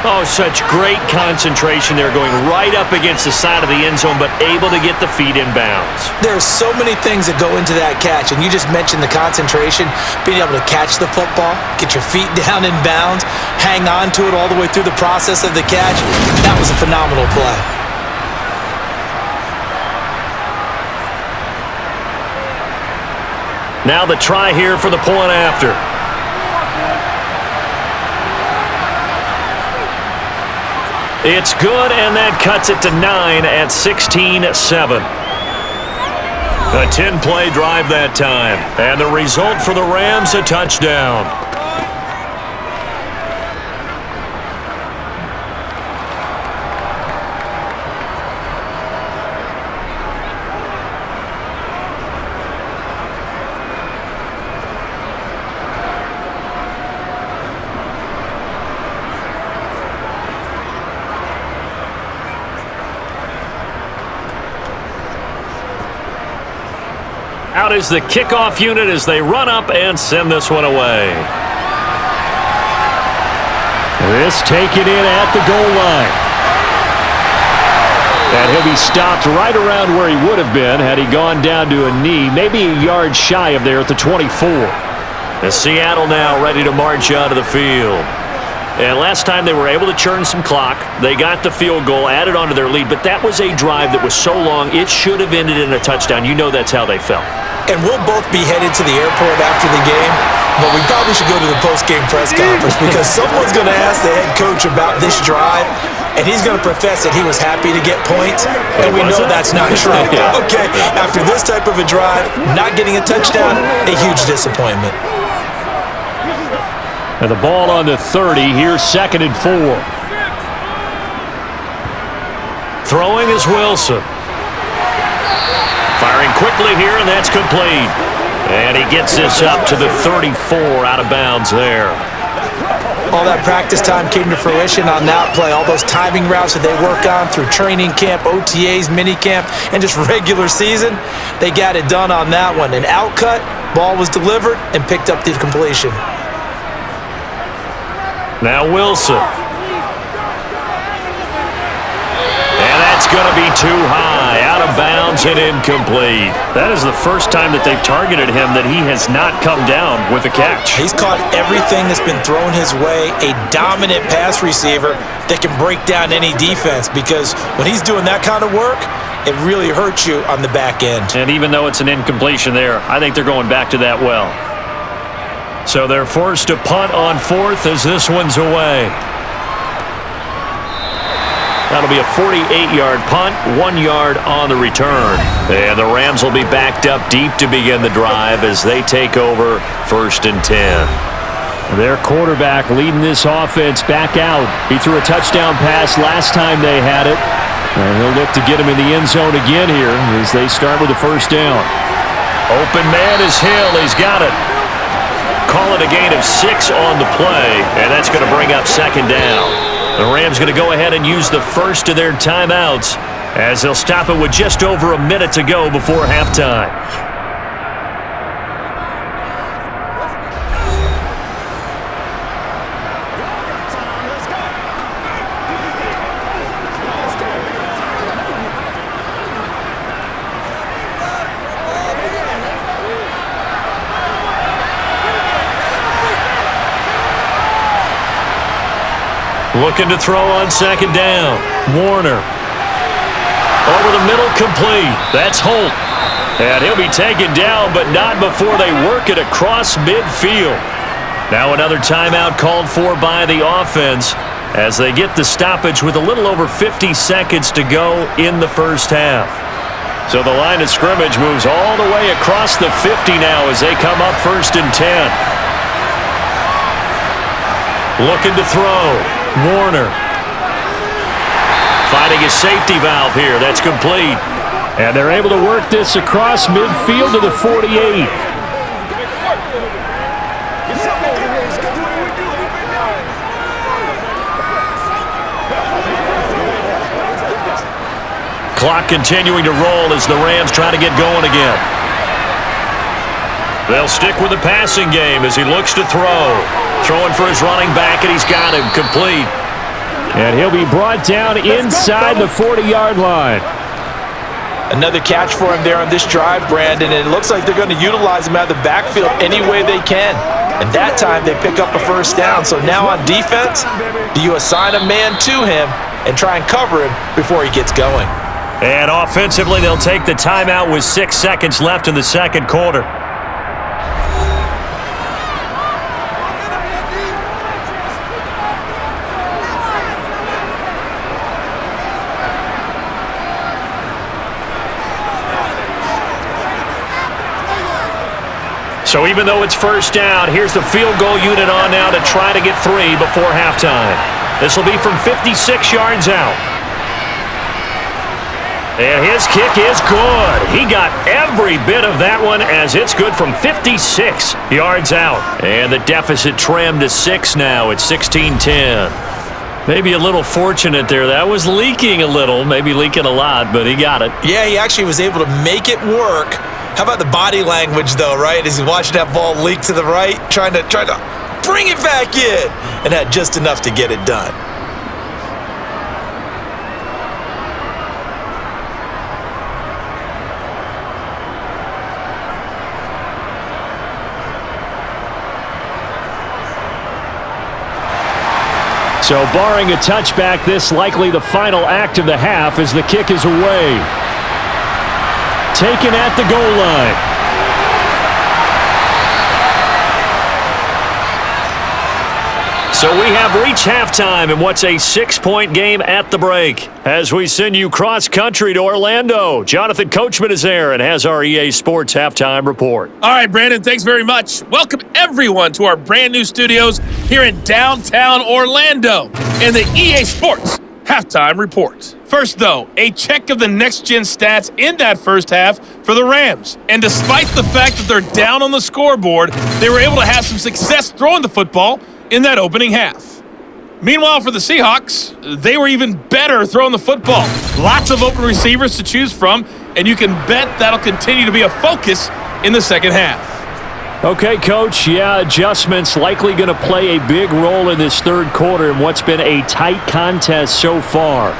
Oh, such great concentration there, going right up against the side of the end zone, but able to get the feet in bounds. There's so many things that go into that catch, and you just mentioned the concentration, being able to catch the football, get your feet down in bounds, hang on to it all the way through the process of the catch. That was a phenomenal play. Now the try here for the point after. It's good, and that cuts it to 9 at 16-7. A 10-play drive that time. And the result for the Rams, a touchdown. Out is the kickoff unit as they run up and send this one away. This taken in at the goal line. And he'll be stopped right around where he would have been had he gone down to a knee, maybe a yard shy of there at the 24. And Seattle now ready to march out of the field. And last time they were able to churn some clock. They got the field goal, added on to their lead, but that was a drive that was so long it should have ended in a touchdown. You know that's how they felt. And we'll both be headed to the airport after the game, but we probably should go to the post-game press conference because someone's going to ask the head coach about this drive, and he's going to profess that he was happy to get points, and we know that's not true. Okay, after this type of a drive, not getting a touchdown, a huge disappointment. And the ball on the 30, here's 2nd and 4. Throwing is Wilson. Firing quickly here, and that's complete. And he gets this up to the 34 out of bounds there. All that practice time came to fruition on that play. All those timing routes that they work on through training camp, OTAs, minicamp, and just regular season, they got it done on that one. An out cut, ball was delivered, and picked up the completion. Now Wilson. And that's going to be too high, out of bounds and incomplete. That is the first time that they've targeted him that he has not come down with a catch. He's caught everything that's been thrown his way, a dominant pass receiver that can break down any defense because when he's doing that kind of work, it really hurts you on the back end. And even though it's an incompletion there, I think they're going back to that well. So they're forced to punt on 4th as this one's away. That'll be a 48-yard punt, 1 yard on the return. And the Rams will be backed up deep to begin the drive as they take over 1st and 10. Their quarterback leading this offense back out. He threw a touchdown pass last time they had it. And he'll look to get him in the end zone again here as they start with the 1st down. Open man is Hill. He's got it. Call it a gain of 6 on the play, and that's going to bring up 2nd down. The Rams going to go ahead and use the first of their timeouts as they'll stop it with just over a minute to go before halftime. Looking to throw on 2nd down. Warner. Over the middle, complete. That's Holt. And he'll be taken down, but not before they work it across midfield. Now another timeout called for by the offense as they get the stoppage with a little over 50 seconds to go in the first half. So the line of scrimmage moves all the way across the 50 now as they come up 1st and 10. Looking to throw. Warner. Finding a safety valve here. That's complete. And they're able to work this across midfield to the 48. Clock continuing to roll as the Rams try to get going again. They'll stick with the passing game as he looks to throw. Throwing for his running back, and he's got him complete. And he'll be brought down inside the 40-yard line. Another catch for him there on this drive, Brandon, and it looks like they're going to utilize him out of the backfield any way they can. And that time they pick up a first down. So now on defense, do you assign a man to him and try and cover him before he gets going? And offensively, they'll take the timeout with 6 seconds left in the second quarter. So even though it's first down, here's the field goal unit on now to try to get 3 before halftime. This will be from 56 yards out. And his kick is good. He got every bit of that one as it's good from 56 yards out. And the deficit trimmed to 6 now at 16-10. Maybe a little fortunate there. That was leaking a little, maybe leaking a lot, but he got it. Yeah, he actually was able to make it work. How about the body language, though, right? As he's watching that ball leak to the right, trying to bring it back in, and had just enough to get it done. So barring a touchback, this likely the final act of the half as the kick is away. Taken at the goal line. So we have reached halftime in what's a 6-point game at the break. As we send you cross-country to Orlando, Jonathan Coachman is there and has our EA Sports halftime report. All right, Brandon, thanks very much. Welcome, everyone, to our brand-new studios here in downtown Orlando in the EA Sports halftime report. First, though, a check of the next-gen stats in that first half for the Rams. And despite the fact that they're down on the scoreboard, they were able to have some success throwing the football in that opening half. Meanwhile, for the Seahawks, they were even better throwing the football. Lots of open receivers to choose from, and you can bet that'll continue to be a focus in the second half. Okay, Coach, yeah, adjustments likely going to play a big role in this third quarter in what's been a tight contest so far.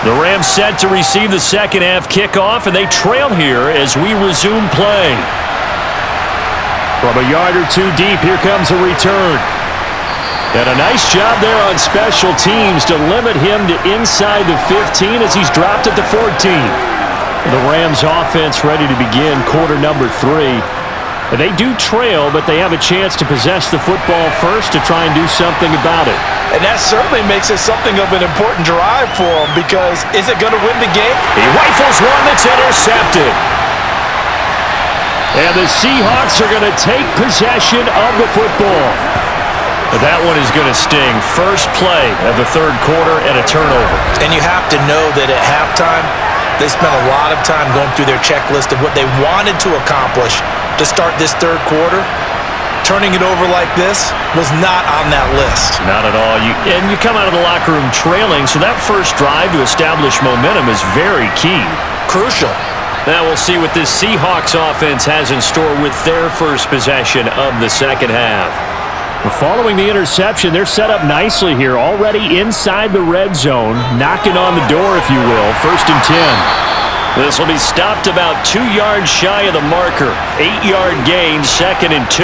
The Rams set to receive the second half kickoff, and they trail here as we resume play. From a yard or two deep, here comes a return. And a nice job there on special teams to limit him to inside the 15 as he's dropped at the 14. The Rams offense ready to begin quarter number 3. They do trail, but they have a chance to possess the football first to try and do something about it. And that certainly makes it something of an important drive for him, because is it going to win the game? He rifles one that's intercepted. And the Seahawks are going to take possession of the football. But that one is going to sting. First play of the third quarter and a turnover. And you have to know that at halftime, they spent a lot of time going through their checklist of what they wanted to accomplish to start this third quarter. Turning it over like this was not on that list. Not at all. And you come out of the locker room trailing, so that first drive to establish momentum is very key. Crucial. Now we'll see what this Seahawks offense has in store with their first possession of the second half. Following the interception, they're set up nicely here, already inside the red zone, knocking on the door, if you will. 1st and 10. This will be stopped about 2 yards shy of the marker. 8-yard gain, 2nd and 2.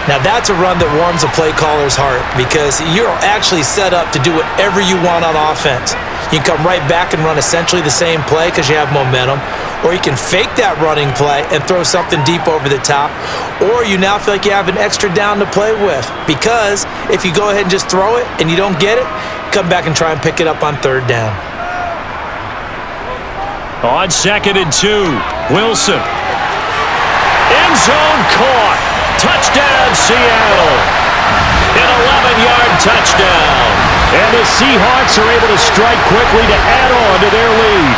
Now that's a run that warms a play caller's heart, because you're actually set up to do whatever you want on offense. You can come right back and run essentially the same play because you have momentum, or you can fake that running play and throw something deep over the top, or you now feel like you have an extra down to play with, because if you go ahead and just throw it and you don't get it, come back and try and pick it up on third down. On 2nd and 2, Wilson. End zone caught. Touchdown, Seattle. An 11-yard touchdown. And the Seahawks are able to strike quickly to add on to their lead.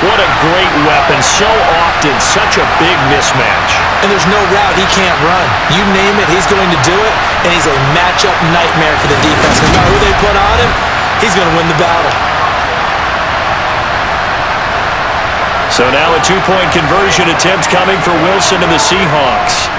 What a great weapon. So often, such a big mismatch. And there's no route he can't run. You name it, he's going to do it, and he's a matchup nightmare for the defense. No matter who they put on him, he's going to win the battle. So now a two-point conversion attempt coming for Wilson and the Seahawks.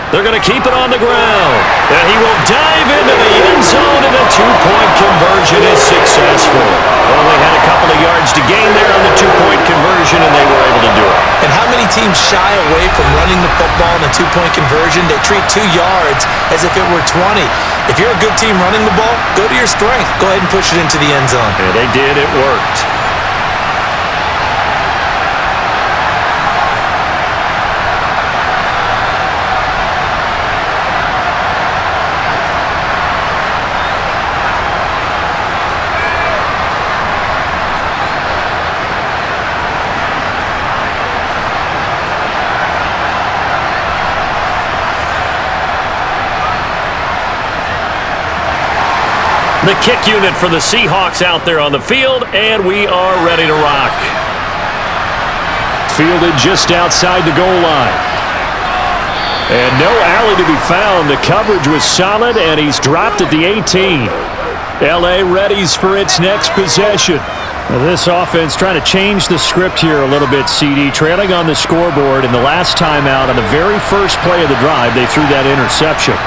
They're going to keep it on the ground. And he will dive into the end zone, and a two-point conversion is successful. Only had a couple of yards to gain there on the two-point conversion, and they were able to do it. And how many teams shy away from running the football in a two-point conversion? They treat 2 yards as if it were 20. If you're a good team running the ball, go to your strength. Go ahead and push it into the end zone. And they did. It worked. The kick unit for the Seahawks out there on the field, and we are ready to rock. Fielded just outside the goal line. And no alley to be found. The coverage was solid, and he's dropped at the 18. L.A. readies for its next possession. Well, this offense trying to change the script here a little bit, CD. Trailing on the scoreboard in the last timeout on the very first play of the drive, they threw that interception.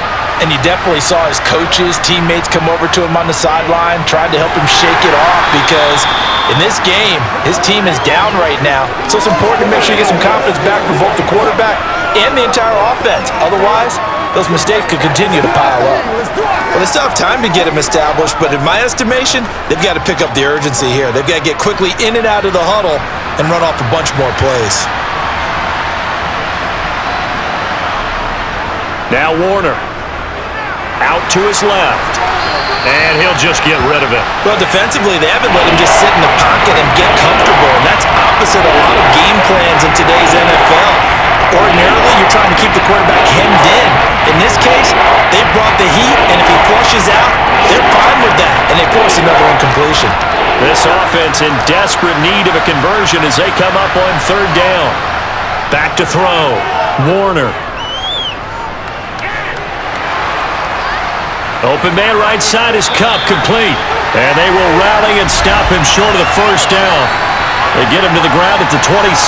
And you definitely saw his coaches, teammates come over to him on the sideline, tried to help him shake it off because in this game, his team is down right now. So it's important to make sure you get some confidence back from both the quarterback and the entire offense. Otherwise, those mistakes could continue to pile up. Well, they still have time to get him established, but in my estimation, they've got to pick up the urgency here. They've got to get quickly in and out of the huddle and run off a bunch more plays. Now Warner. Out to his left. And he'll just get rid of it. Well, defensively, they haven't let him just sit in the pocket and get comfortable, and that's opposite a lot of game plans in today's NFL. Ordinarily, you're trying to keep the quarterback hemmed in. In this case, they brought the heat, and if he flushes out, they're fine with that, and they force another incompletion. This offense in desperate need of a conversion as they come up on third down. Back to throw. Warner. Open man right side is Cup, complete. And they will rally and stop him short of the first down. They get him to the ground at the 26.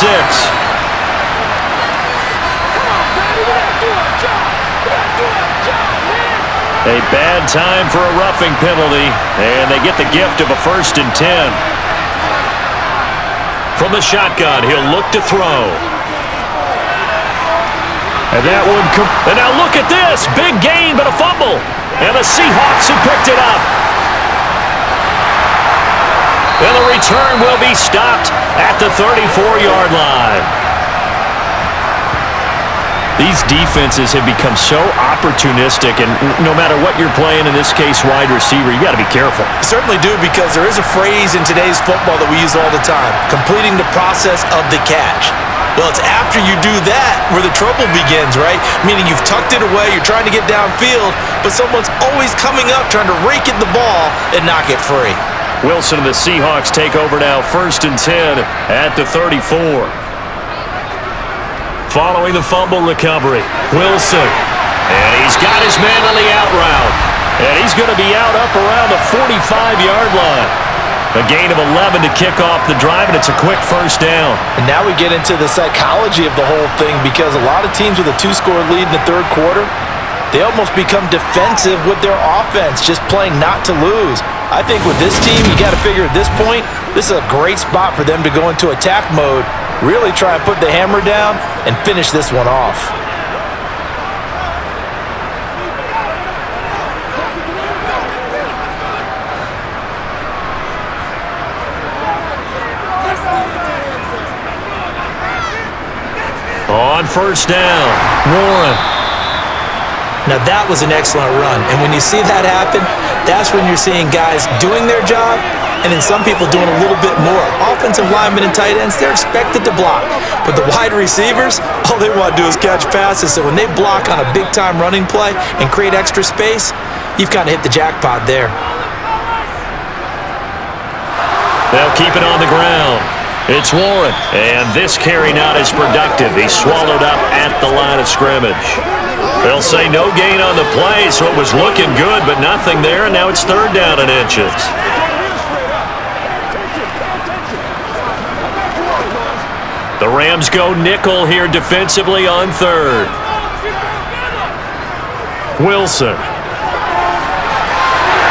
A bad time for a roughing penalty, and they get the gift of a 1st and 10. From the shotgun, he'll look to throw. And that one, and now look at this, big gain but a fumble. And the Seahawks have picked it up. And the return will be stopped at the 34-yard line. These defenses have become so opportunistic, and no matter what you're playing, in this case wide receiver, you got to be careful. You certainly do, because there is a phrase in today's football that we use all the time, completing the process of the catch. Well, it's after you do that where the trouble begins, right? Meaning you've tucked it away, you're trying to get downfield, but someone's always coming up trying to rake at the ball and knock it free. Wilson and the Seahawks take over now, 1st and 10 at the 34. Following the fumble recovery, Wilson. And he's got his man on the out route. And he's going to be out up around the 45-yard line. A gain of 11 to kick off the drive, and it's a quick first down. And now we get into the psychology of the whole thing, because a lot of teams with a 2-score lead in the third quarter, they almost become defensive with their offense, just playing not to lose. I think with this team, you got to figure at this point, this is a great spot for them to go into attack mode, really try and put the hammer down and finish this one off. On first down, Warren. Now that was an excellent run, and when you see that happen, that's when you're seeing guys doing their job and then some people doing a little bit more. Offensive linemen and tight ends, they're expected to block, but the wide receivers, all they want to do is catch passes, so when they block on a big-time running play and create extra space, you've kind of hit the jackpot there. They'll keep it on the ground. It's Warren, and this carry not as productive. He's swallowed up at the line of scrimmage. They'll say no gain on the play, so it was looking good, but nothing there, and now it's third down and inches. The Rams go nickel here defensively on third. Wilson.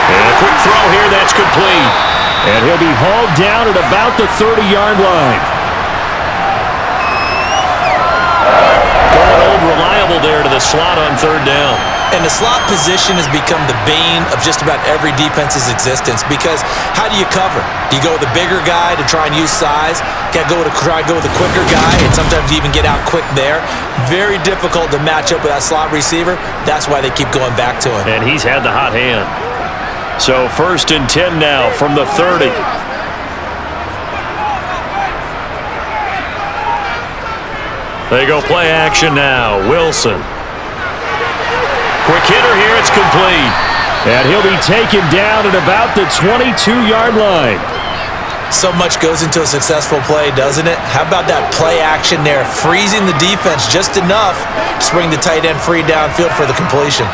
And a quick throw here, that's complete. And he'll be hauled down at about the 30-yard line. Going old reliable there to the slot on third down. And the slot position has become the bane of just about every defense's existence because how do you cover? Do you go with a bigger guy to try and use size? Got to try to go with a quicker guy, and sometimes you even get out quick there. Very difficult to match up with that slot receiver. That's why they keep going back to him. And he's had the hot hand. So 1st and 10 now from the 30. They go play action now. Wilson. Quick hitter here. It's complete. And he'll be taken down at about the 22-yard line. So much goes into a successful play, doesn't it? How about that play action there? Freezing the defense just enough to bring the tight end free downfield for the completion.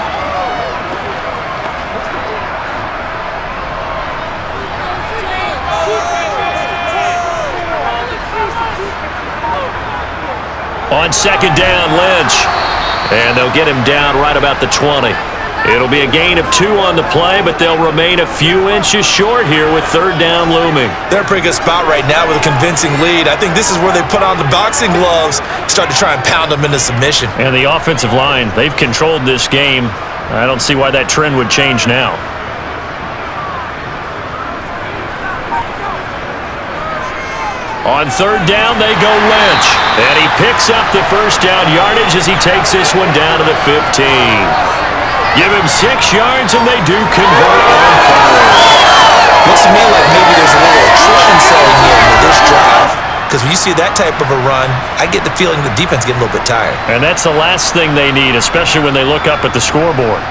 On second down, Lynch. And they'll get him down right about the 20. It'll be a gain of 2 on the play, but they'll remain a few inches short here with third down looming. They're in a pretty good spot right now with a convincing lead. I think this is where they put on the boxing gloves, start to try and pound them into submission. And the offensive line, they've controlled this game. I don't see why that trend would change now. On third down, they go Lynch. And he picks up the first down yardage as he takes this one down to the 15. Give him 6 yards, and they do convert on third. Looks to me like maybe there's a little attrition setting in with this drive. Because when you see that type of a run, I get the feeling the defense getting a little bit tired. And that's the last thing they need, especially when they look up at the scoreboard.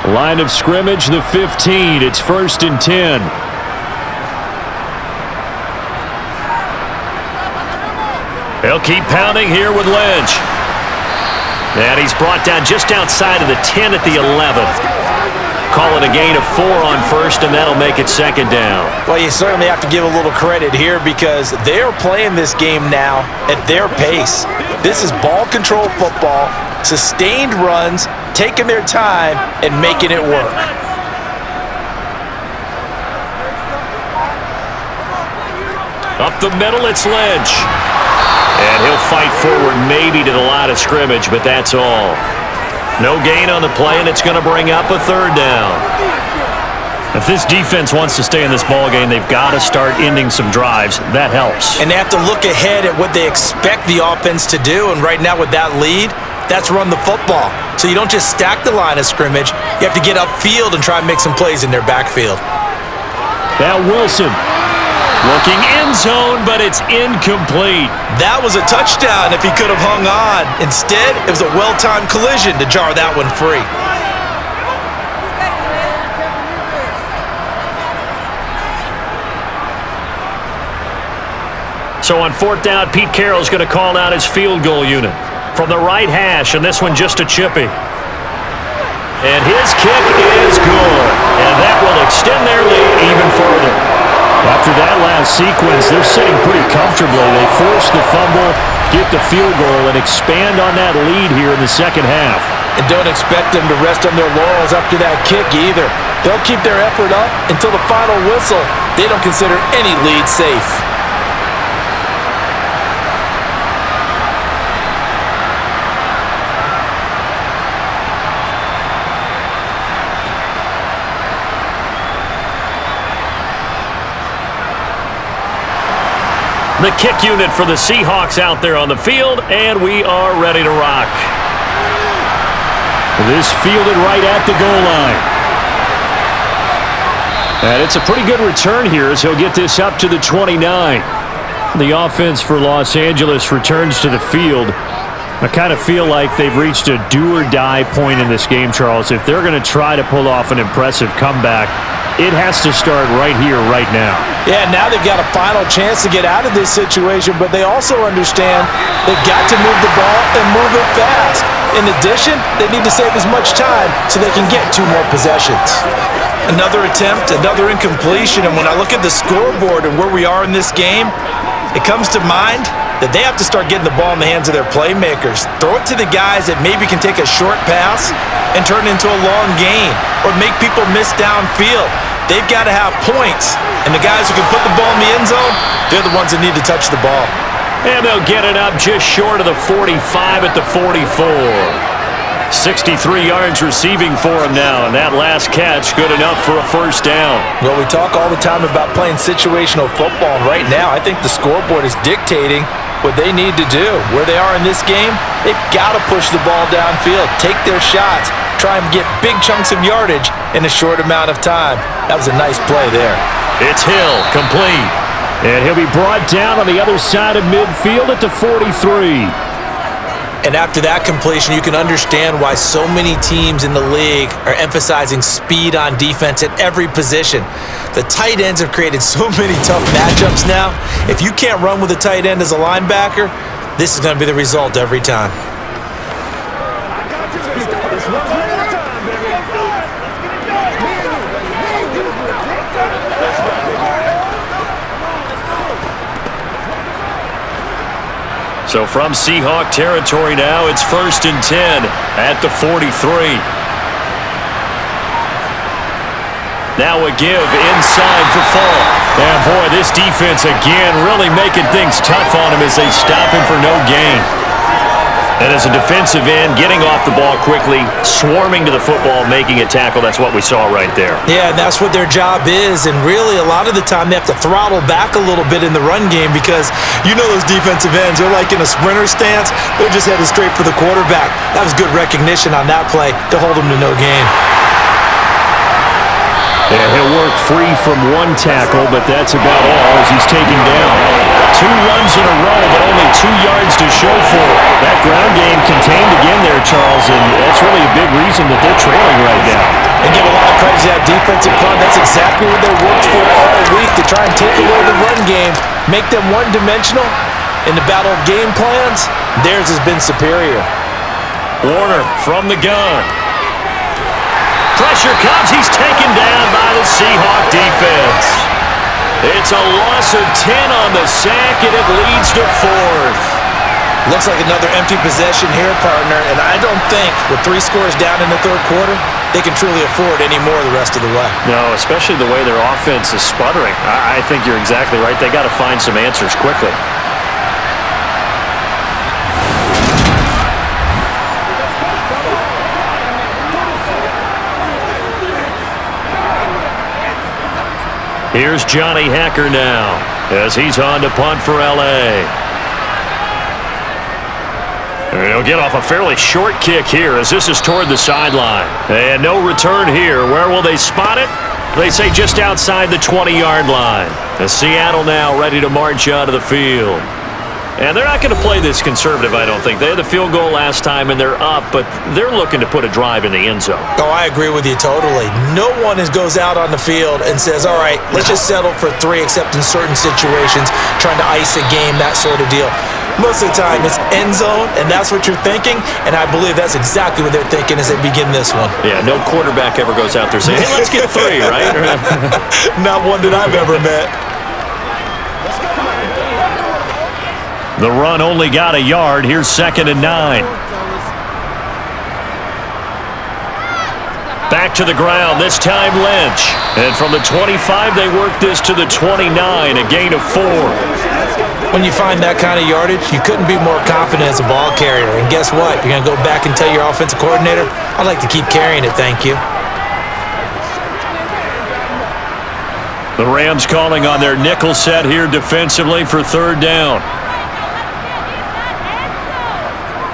Line of scrimmage, the 15. It's 1st and 10. They'll keep pounding here with Lynch. And he's brought down just outside of the 10 at the 11. Call it a gain of 4 on first, and that'll make it second down. Well, you certainly have to give a little credit here because they're playing this game now at their pace. This is ball control football, sustained runs, taking their time and making it work. Up the middle, it's Lynch. And he'll fight forward maybe to the line of scrimmage, but that's all. No gain on the play, and it's going to bring up a third down. If this defense wants to stay in this ballgame, they've got to start ending some drives. That helps. And they have to look ahead at what they expect the offense to do, and right now with that lead, that's run the football. So you don't just stack the line of scrimmage, you have to get upfield and try and make some plays in their backfield. Now Wilson. Looking end zone, but it's incomplete. That was a touchdown if he could have hung on. Instead, it was a well-timed collision to jar that one free. So on 4th down, Pete Carroll's going to call out his field goal unit from the right hash, and this one just a chippy. And his kick is good, and that will extend their lead even further. After that last sequence, they're sitting pretty comfortably. They force the fumble, get the field goal, and expand on that lead here in the second half. And don't expect them to rest on their laurels after that kick either. They'll keep their effort up until the final whistle. They don't consider any lead safe. The kick unit for the Seahawks out there on the field, and we are ready to rock. This fielded right at the goal line. And it's a pretty good return here as he'll get this up to the 29. The offense for Los Angeles returns to the field. I kind of feel like they've reached a do-or-die point in this game, Charles. If they're going to try to pull off an impressive comeback, it has to start right here, right now. Yeah, now they've got a final chance to get out of this situation, but they also understand they've got to move the ball and move it fast. In addition, they need to save as much time so they can get 2 more possessions. Another attempt, another incompletion, and when I look at the scoreboard and where we are in this game, it comes to mind that they have to start getting the ball in the hands of their playmakers. Throw it to the guys that maybe can take a short pass and turn it into a long gain or make people miss downfield. They've got to have points, and the guys who can put the ball in the end zone, they're the ones that need to touch the ball. And they'll get it up just short of the 45 at the 44. 63 yards receiving for him now, and that last catch good enough for a first down. Well, we talk all the time about playing situational football, and right now I think the scoreboard is dictating what they need to do. Where they are in this game, they've got to push the ball downfield, take their shots, try and get big chunks of yardage in a short amount of time. That was a nice play there. It's Hill, complete. And he'll be brought down on the other side of midfield at the 43. And after that completion, you can understand why so many teams in the league are emphasizing speed on defense at every position. The tight ends have created so many tough matchups now. If you can't run with a tight end as a linebacker, this is going to be the result every time. So from Seahawk territory now, it's 1st and 10 at the 43. Now a give inside for Fall. And boy, this defense again really making things tough on him as they stop him for no gain. And as a defensive end, getting off the ball quickly, swarming to the football, making a tackle, that's what we saw right there. Yeah, and that's what their job is, and really a lot of the time they have to throttle back a little bit in the run game because you know those defensive ends, they're like in a sprinter stance, they're just headed straight for the quarterback. That was good recognition on that play to hold them to no gain. Yeah, he'll work free from one tackle, but that's about all as he's taken down. 2 runs in a row, but only 2 yards to show for it. That ground game contained again there, Charles, and that's really a big reason that they're trailing right now. And give a lot of credit to that defensive front. That's exactly what they worked for all week to try and take away the run game, make them one-dimensional. In the battle of game plans, theirs has been superior. Warner from the gun. Pressure comes. He's taken down by the Seahawk defense. It's a loss of 10 on the sack, and it leads to 4th. Looks like another empty possession here, partner, and I don't think with 3 scores down in the 3rd quarter, they can truly afford any more the rest of the way. No, especially the way their offense is sputtering. I think you're exactly right. They got to find some answers quickly. Here's Johnny Hacker now as he's on to punt for L.A. He'll get off a fairly short kick here as this is toward the sideline. And no return here. Where will they spot it? They say just outside the 20-yard line. As Seattle now ready to march out of the field. And they're not going to play this conservative, I don't think. They had the field goal last time, and they're up, but they're looking to put a drive in the end zone. Oh, I agree with you totally. No one goes out on the field and says, all right, let's just settle for 3, except in certain situations, trying to ice a game, that sort of deal. Most of the time, it's end zone, and that's what you're thinking, and I believe that's exactly what they're thinking as they begin this one. Yeah, no quarterback ever goes out there saying, hey, let's get 3, right? Not one that I've ever met. The run only got a yard. Here's 2nd and 9. Back to the ground, this time Lynch. And from the 25, they work this to the 29, a gain of 4. When you find that kind of yardage, you couldn't be more confident as a ball carrier. And guess what? You're going to go back and tell your offensive coordinator, I'd like to keep carrying it, thank you. The Rams calling on their nickel set here defensively for third down.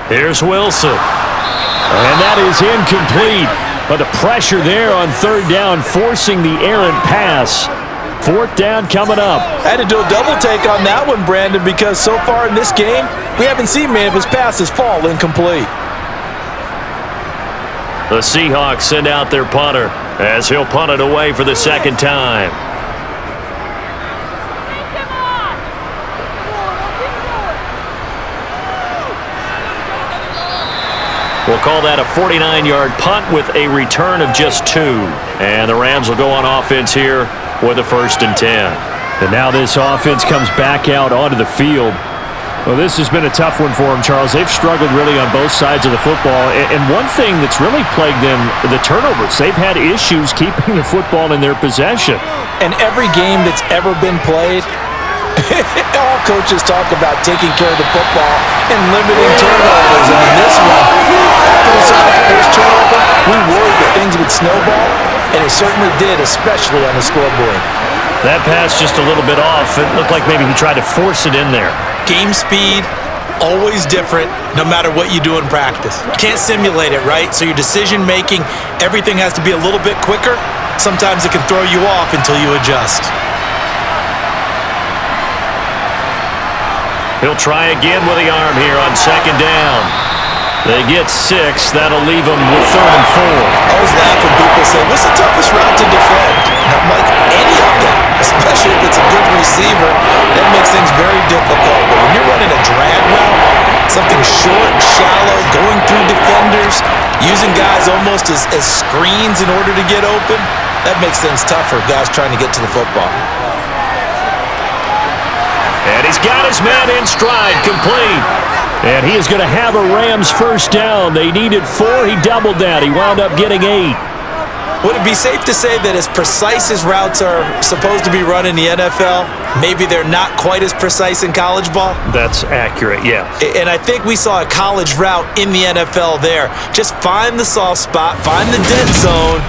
Here's Wilson. And that is incomplete. But the pressure there on third down, forcing the errant pass. Fourth down coming up. I had to do a double take on that one, Brandon, because so far in this game, we haven't seen many of his passes fall incomplete. The Seahawks send out their punter as he'll punt it away for the second time. We'll call that a 49-yard punt with a return of just 2. And the Rams will go on offense here with a 1st and 10. And now this offense comes back out onto the field. Well, this has been a tough one for them, Charles. They've struggled really on both sides of the football. And one thing that's really plagued them, the turnovers. They've had issues keeping the football in their possession. And every game that's ever been played, all coaches talk about taking care of the football and limiting turnovers. And in this one, after we saw the first turnover, we worried that things would snowball, and it certainly did, especially on the scoreboard. That pass just a little bit off. It looked like maybe he tried to force it in there. Game speed, always different, no matter what you do in practice. Can't simulate it, right? So your decision-making, everything has to be a little bit quicker. Sometimes it can throw you off until you adjust. He'll try again with the arm here on second down. They get 6. That'll leave them with 3rd and 4. I always laugh when people say, what's the toughest route to defend? And I'm like, any of them, especially if it's a good receiver. That makes things very difficult. But when you're running a drag route, something short, shallow, going through defenders, using guys almost as screens in order to get open, that makes things tougher, guys trying to get to the football. And he's got his man in stride, complete. And he is going to have a Rams first down. They needed 4. He doubled that. He wound up getting 8. Would it be safe to say that as precise as routes are supposed to be run in the NFL, maybe they're not quite as precise in college ball? That's accurate, yeah. And I think we saw a college route in the NFL there. Just find the soft spot, find the dead zone,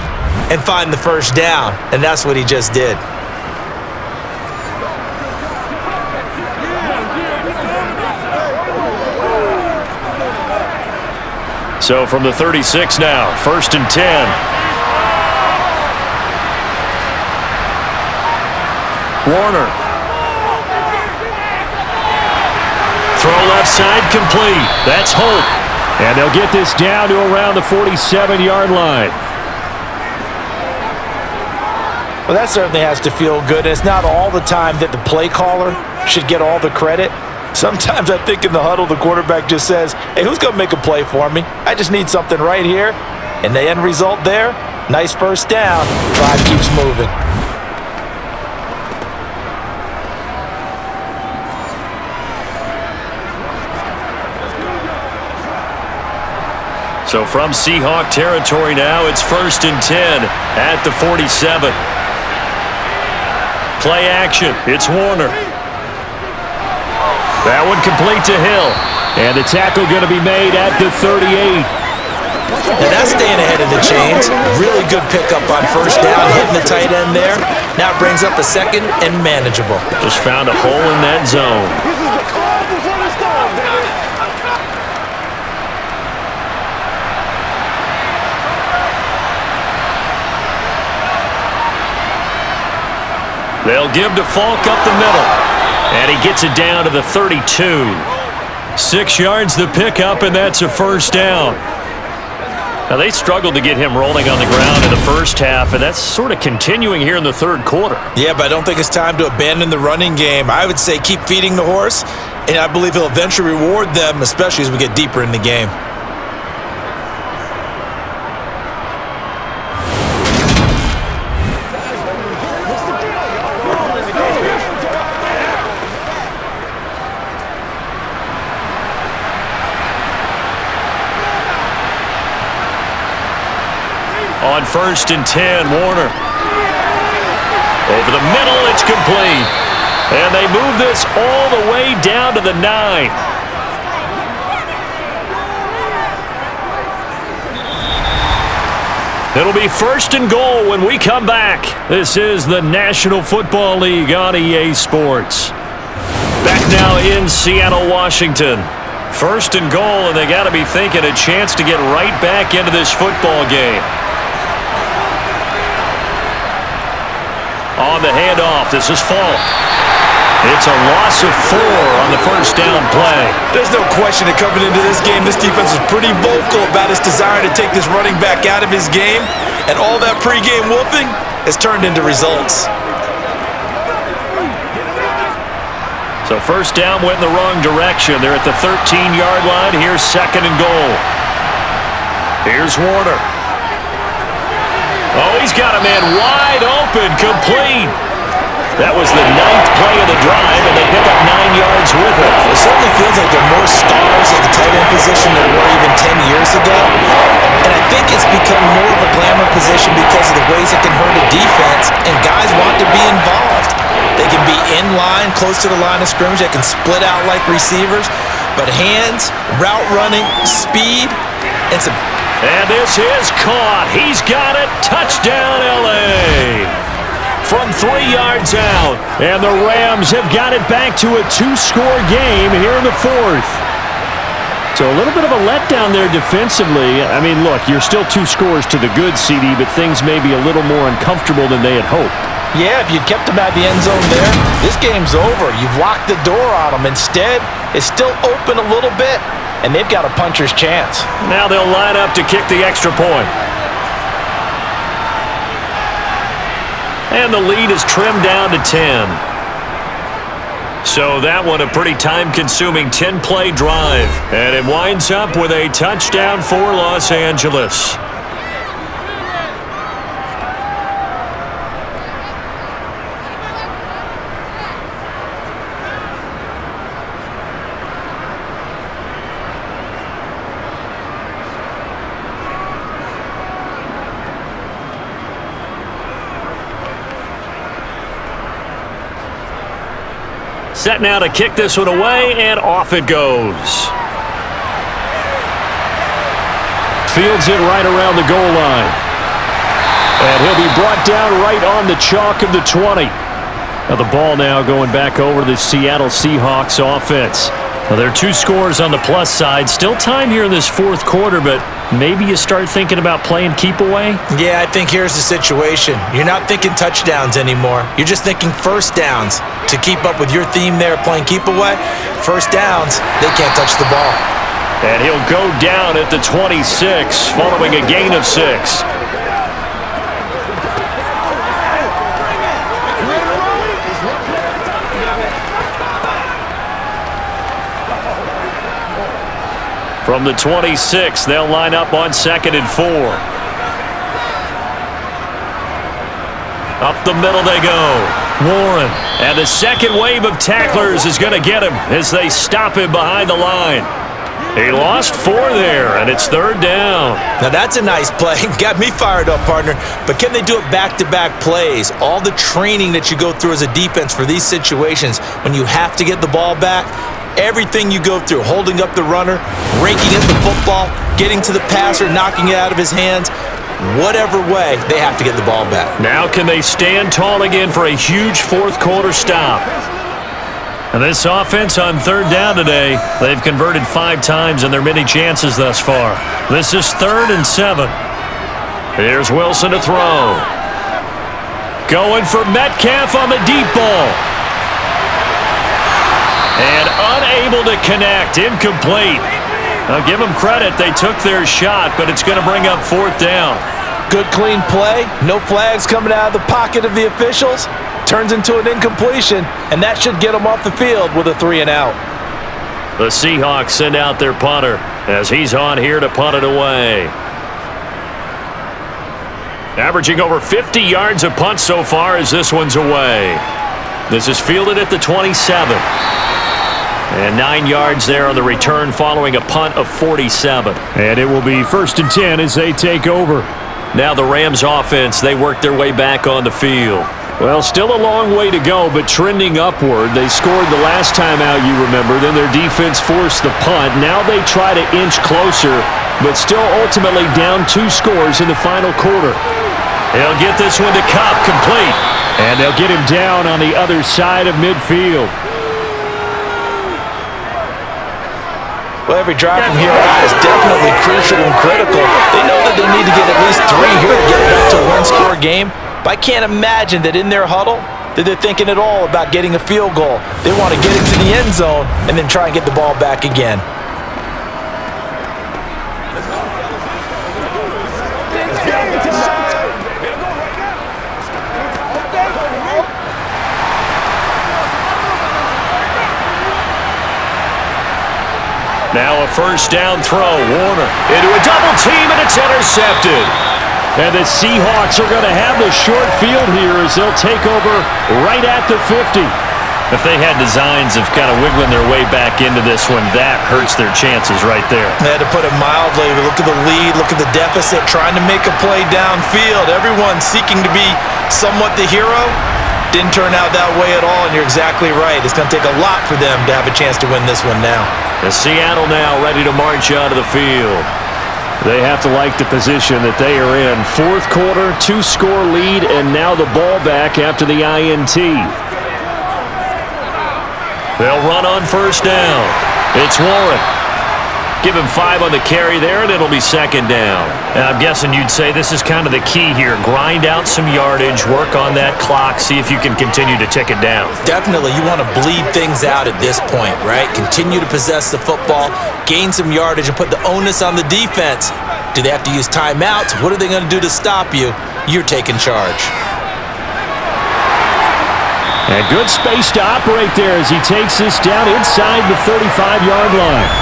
and find the first down. And that's what he just did. So from the 36 now, 1st and 10. Warner. Throw left side complete. That's Holt. And they'll get this down to around the 47-yard line. Well, that certainly has to feel good. It's not all the time that the play caller should get all the credit. Sometimes I think in the huddle, the quarterback just says, hey, who's going to make a play for me? I just need something right here. And the end result there, nice first down. Drive keeps moving. So from Seahawk territory now, it's 1st and 10 at the 47. Play action. It's Warner. That one complete to Hill. And the tackle going to be made at the 38. Now that's staying ahead of the chains. Really good pickup on first down, hitting the tight end there. Now it brings up a 2nd and manageable. Just found a hole in that zone. They'll give to Falk up the middle. And he gets it down to the 32. 6 yards the pickup, and that's a first down. Now, they struggled to get him rolling on the ground in the first half, and that's sort of continuing here in the third quarter. Yeah, but I don't think it's time to abandon the running game. I would say keep feeding the horse, and I believe he'll eventually reward them, especially as we get deeper in the game. On 1st and 10, Warner. Over the middle, it's complete. And they move this all the way down to the 9. It'll be 1st and goal when we come back. This is the National Football League on EA Sports. Back now in Seattle, Washington. 1st and goal, and they got to be thinking a chance to get right back into this football game. On the handoff, this is Falk. It's a loss of 4 on the 1st down play. There's no question that coming into this game, this defense is pretty vocal about its desire to take this running back out of his game, and all that pregame whooping has turned into results. So 1st down went in the wrong direction. They're at the 13-yard line. Here's 2nd and goal. Here's Warner. Oh, he's got a man wide open, complete. That was the 9th play of the drive, and they pick up 9 yards with it. It certainly feels like there are more stars at the tight end position than there were even 10 years ago. And I think it's become more of a glamour position because of the ways it can hurt a defense, and guys want to be involved. They can be in line, close to the line of scrimmage. They can split out like receivers. But hands, route running, speed, and some... And this is caught. He's got it. Touchdown, L.A. From 3 yards out. And the Rams have got it back to a 2-score game here in the 4th. So a little bit of a letdown there defensively. I mean, look, you're still 2 scores to the good, CD, but things may be a little more uncomfortable than they had hoped. Yeah, if you'd kept them at the end zone there, this game's over. You've locked the door on them. Instead, it's still open a little bit, and they've got a puncher's chance. Now they'll line up to kick the extra point. And the lead is trimmed down to 10. So that one a pretty time-consuming 10-play drive. And it winds up with a touchdown for Los Angeles. Set now to kick this one away, and off it goes. Fields it right around the goal line. And he'll be brought down right on the chalk of the 20. Now the ball now going back over to the Seattle Seahawks offense. Now there are 2 scores on the plus side. Still time here in this 4th quarter, but maybe you start thinking about playing keep away? Yeah, I think here's the situation. You're not thinking touchdowns anymore. You're just thinking 1st downs. To keep up with your theme there playing keep away, 1st downs, they can't touch the ball. And he'll go down at the 26 following a gain of 6. From the 26, they'll line up on 2nd and 4. Up the middle they go. Warren. And the second wave of tacklers is going to get him as they stop him behind the line. He lost 4 there, and it's 3rd down. Now that's a nice play. Got me fired up, partner. But can they do it back-to-back plays? All the training that you go through as a defense for these situations, when you have to get the ball back, everything you go through, holding up the runner, raking at the football, getting to the passer, knocking it out of his hands, whatever way, they have to get the ball back. Now can they stand tall again for a huge 4th quarter stop? And this offense on 3rd down today, they've converted 5 times in their many chances thus far. This is 3rd and 7. Here's Wilson to throw. Going for Metcalf on the deep ball. And unable to connect, incomplete. Now give them credit, they took their shot, but it's going to bring up 4th down. Good clean play, no flags coming out of the pocket of the officials. Turns into an incompletion, and that should get them off the field with a 3 and out. The Seahawks send out their punter as he's on here to punt it away. Averaging over 50 yards a punt so far as this one's away. This is fielded at the 27. And 9 yards there on the return following a punt of 47. And it will be 1st and 10 as they take over. Now the Rams offense, they work their way back on the field. Well, still a long way to go, but trending upward. They scored the last time out, you remember. Then their defense forced the punt. Now they try to inch closer but still ultimately down 2 scores in the final quarter. He'll get this one to Cup, complete. And they'll get him down on the other side of midfield. Well, every drive from here on out is definitely crucial and critical. They know that they need to get at least 3 here to get it back to a one-score game. But I can't imagine that in their huddle that they're thinking at all about getting a field goal. They want to get it to the end zone and then try and get the ball back again. Now a first down throw. Warner into a double team, and it's intercepted. And the Seahawks are going to have the short field here as they'll take over right at the 50. If they had designs of kind of wiggling their way back into this one, that hurts their chances right there. They had to put it mildly. Look at the lead, look at the deficit, trying to make a play downfield. Everyone seeking to be somewhat the hero. Didn't turn out that way at all, and you're exactly right. It's going to take a lot for them to have a chance to win this one now. And Seattle now ready to march out of the field. They have to like the position that they are in. 4th quarter, 2-score lead, and now the ball back after the INT. They'll run on first down. It's Warren. Give him 5 on the carry there, and it'll be second down. And I'm guessing you'd say this is kind of the key here. Grind out some yardage, work on that clock, see if you can continue to tick it down. Definitely, you want to bleed things out at this point, right? Continue to possess the football, gain some yardage, and put the onus on the defense. Do they have to use timeouts? What are they going to do to stop you? You're taking charge. And good space to operate there as he takes this down inside the 35-yard line.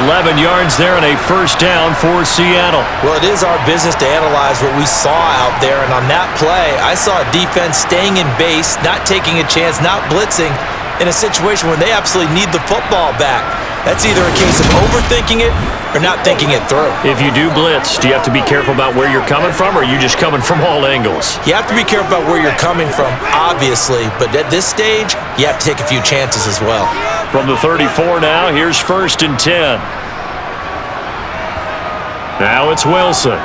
11 yards there and a first down for Seattle. Well, it is our business to analyze what we saw out there, and on that play, I saw a defense staying in base, not taking a chance, not blitzing, in a situation where they absolutely need the football back. That's either a case of overthinking it or not thinking it through. If you do blitz, do you have to be careful about where you're coming from, or are you just coming from all angles? You have to be careful about where you're coming from, obviously, but at this stage, you have to take a few chances as well. From the 34 now, here's 1st and 10. Now it's Wilson.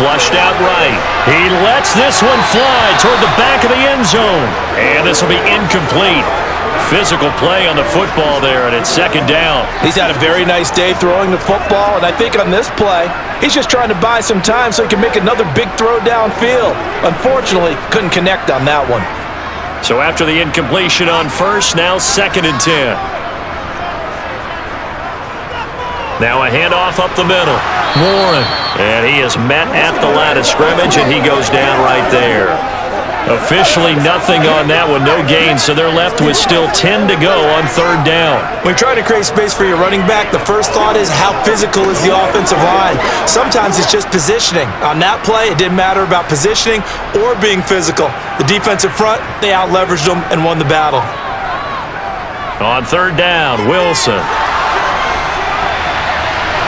Flushed out right. He lets this one fly toward the back of the end zone. And this will be incomplete. Physical play on the football there, and it's second down. He's had a very nice day throwing the football, and I think on this play, he's just trying to buy some time so he can make another big throw downfield. Unfortunately, couldn't connect on that one. So after the incompletion on first, now 2nd and 10. Now a handoff up the middle. Warren. And he is met at the line of scrimmage, and he goes down right there. Officially nothing on that one, no gain, so they're left with still 10 to go on 3rd down. When you're trying to create space for your running back, the first thought is how physical is the offensive line. Sometimes it's just positioning. On that play, it didn't matter about positioning or being physical. The defensive front, they out-leveraged them and won the battle. On 3rd down, Wilson.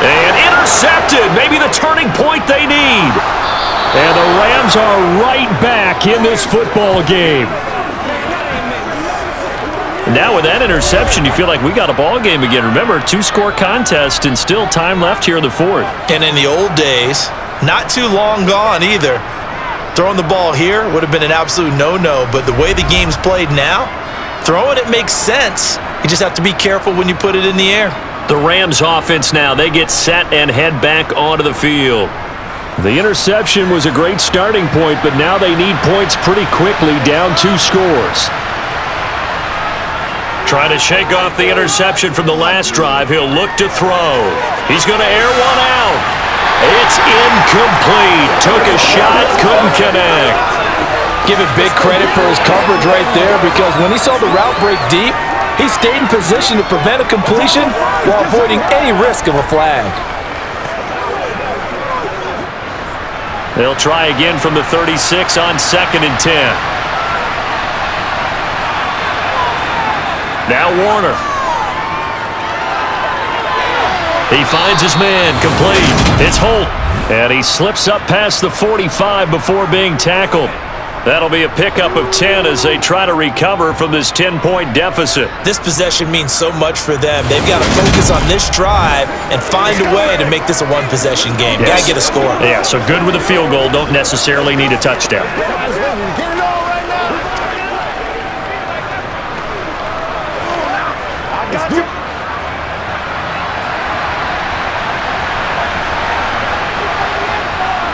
And intercepted, maybe the turning point they need. And the Rams are right back in this football game. Now with that interception, you feel like we got a ball game again. Remember, 2-score contest and still time left here in the 4th. And in the old days, not too long gone either. Throwing the ball here would have been an absolute no-no, but the way the game's played now, throwing it makes sense. You just have to be careful when you put it in the air. The Rams offense now, they get set and head back onto the field. The interception was a great starting point, but now they need points pretty quickly, down 2 scores. Trying to shake off the interception from the last drive. He'll look to throw. He's going to air one out. It's incomplete. Took a shot, couldn't connect. Give it big credit for his coverage right there, because when he saw the route break deep, he stayed in position to prevent a completion while avoiding any risk of a flag. They'll try again from the 36 on 2nd and 10. Now Warner. He finds his man, complete. It's Holt. And he slips up past the 45 before being tackled. That'll be a pickup of 10 as they try to recover from this 10-point deficit. This possession means so much for them. They've got to focus on this drive and find a way to make this a one-possession game. Yes. Got to get a score. Yeah, so good with a field goal. Don't necessarily need a touchdown.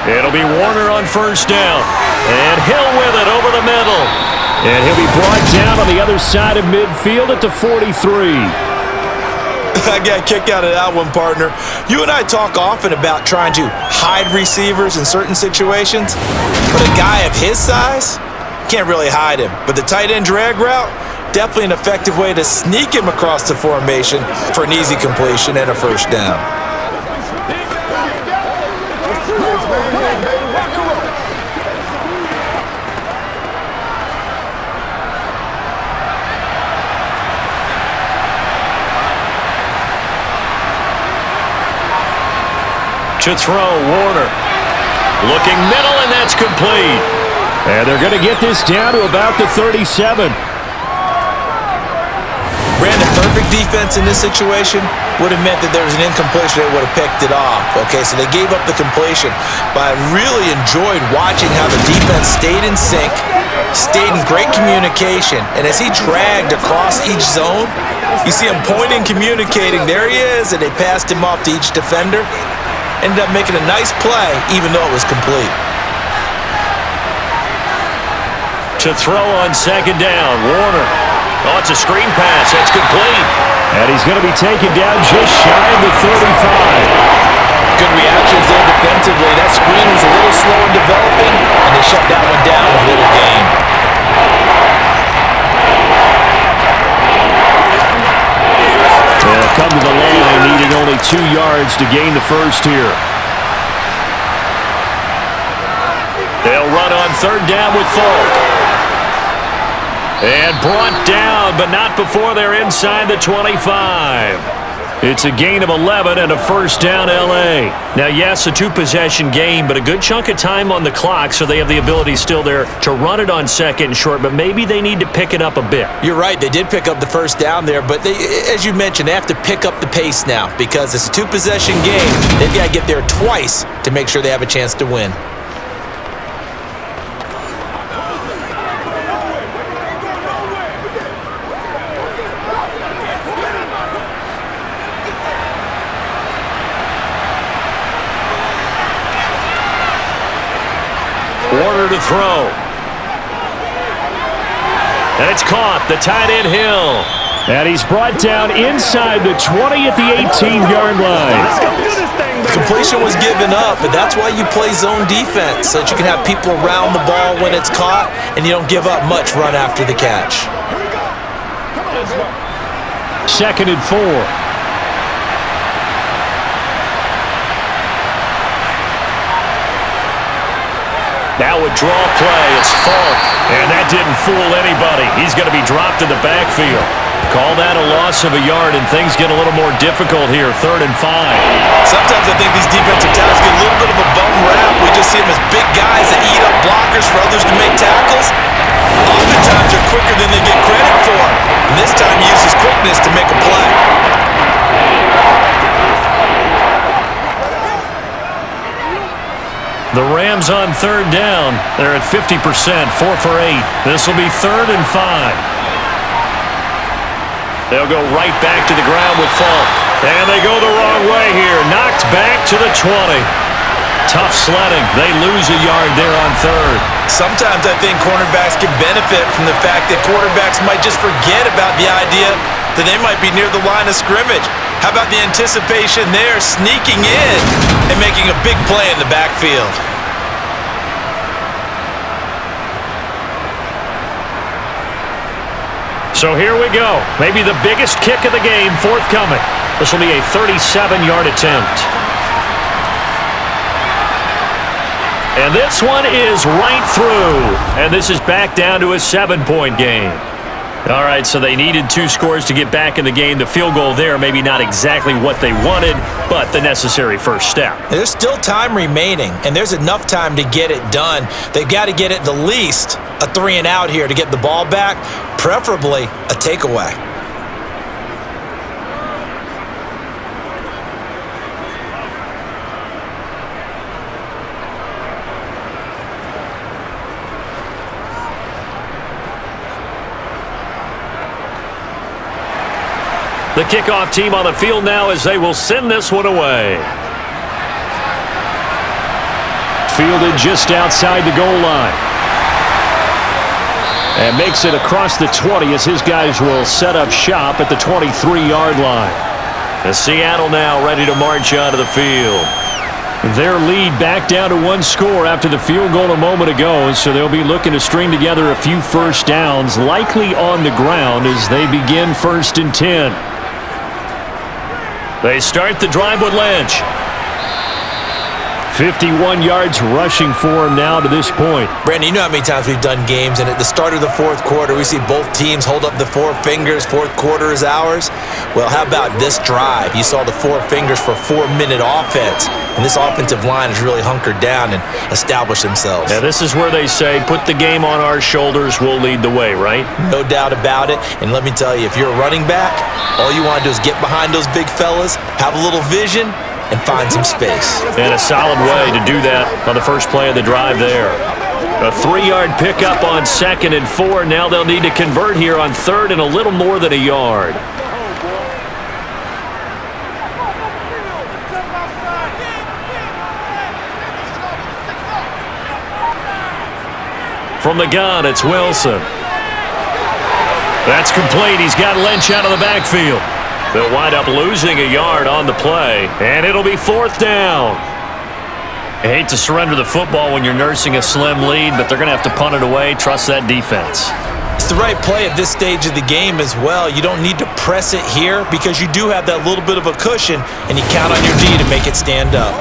It'll be Warner on first down. And Hill with it over the middle. And he'll be brought down on the other side of midfield at the 43. I got a kick out of that one, partner. You and I talk often about trying to hide receivers in certain situations, but a guy of his size, can't really hide him. But the tight end drag route, definitely an effective way to sneak him across the formation for an easy completion and a first down. To throw, Warner. Looking middle, and that's complete. And they're going to get this down to about the 37. Brandon, perfect defense in this situation would have meant that there was an incompletion. They would have picked it off. Okay, so they gave up the completion. But I really enjoyed watching how the defense stayed in sync, stayed in great communication. And as he dragged across each zone, you see him pointing, communicating. There he is, and they passed him off to each defender. Ended up making a nice play, even though it was complete. To throw on second down, Warner. Oh, it's a screen pass. That's complete. And he's going to be taken down just shy of the 35. Good reactions there defensively. That screen was a little slow in developing, and they shut that one down with a little gain. They'll come to the line, needing only 2 yards to gain the first here. They'll run on third down with Falk. And brought down, but not before they're inside the 25. It's a gain of 11 and a first down, L.A. Now, yes, a 2-possession game, but a good chunk of time on the clock, so they have the ability still there to run it on second and short, but maybe they need to pick it up a bit. You're right. They did pick up the first down there, but they, as you mentioned, they have to pick up the pace now because it's a 2-possession game. They've got to get there twice to make sure they have a chance to win. Warner to throw. And it's caught. The tight end Hill. And he's brought down inside the 20 at the 18-yard line. The completion was given up, but that's why you play zone defense, so that you can have people around the ball when it's caught, and you don't give up much run after the catch. Second and 4. Now a draw play. It's Falk. And that didn't fool anybody. He's going to be dropped in the backfield. Call that a loss of a yard, and things get a little more difficult here. 3rd and 5. Sometimes I think these defensive tackles get a little bit of a bum rap. We just see them as big guys that eat up blockers for others to make tackles. Oftentimes they're quicker than they get credit for. And this time he uses quickness to make a play. The Rams on third down. They're at 50%, 4 for 8. This will be 3rd and 5. They'll go right back to the ground with Falk. And they go the wrong way here. Knocked back to the 20. Tough sledding. They lose a yard there on third. Sometimes I think cornerbacks can benefit from the fact that quarterbacks might just forget about the idea that they might be near the line of scrimmage. How about the anticipation there, sneaking in and making a big play in the backfield? So here we go. Maybe the biggest kick of the game forthcoming. This will be a 37-yard attempt. And this one is right through. And this is back down to a 7-point game. All right, so they needed 2 scores to get back in the game. The field goal there, maybe not exactly what they wanted, but the necessary first step. There's still time remaining, and there's enough time to get it done. They've got to get at the least a 3-and-out here to get the ball back, preferably a takeaway. The kickoff team on the field now as they will send this one away. Fielded just outside the goal line. And makes it across the 20 as his guys will set up shop at the 23-yard line. The Seattle now ready to march onto the field. Their lead back down to 1 score after the field goal a moment ago, so they'll be looking to string together a few first downs, likely on the ground as they begin 1st and 10. They start the drive with Lynch. 51 yards rushing for him now to this point. Brandon, you know how many times we've done games, and at the start of the 4th quarter, we see both teams hold up the 4 fingers, 4th quarter is ours. Well, how about this drive? You saw the 4 fingers for 4-minute offense, and this offensive line has really hunkered down and established themselves. Yeah, this is where they say, put the game on our shoulders, we'll lead the way, right? No doubt about it, and let me tell you, if you're a running back, all you want to do is get behind those big fellas, have a little vision, and find some space. And a solid way to do that on the first play of the drive there. A 3-yard pickup on 2nd and 4. Now they'll need to convert here on 3rd and a little more than a yard. From the gun, it's Wilson. That's complete. He's got Lynch out of the backfield. They'll wind up losing a yard on the play, and it'll be 4th down. I hate to surrender the football when you're nursing a slim lead, but they're going to have to punt it away. Trust that defense. It's the right play at this stage of the game as well. You don't need to press it here because you do have that little bit of a cushion, and you count on your D to make it stand up.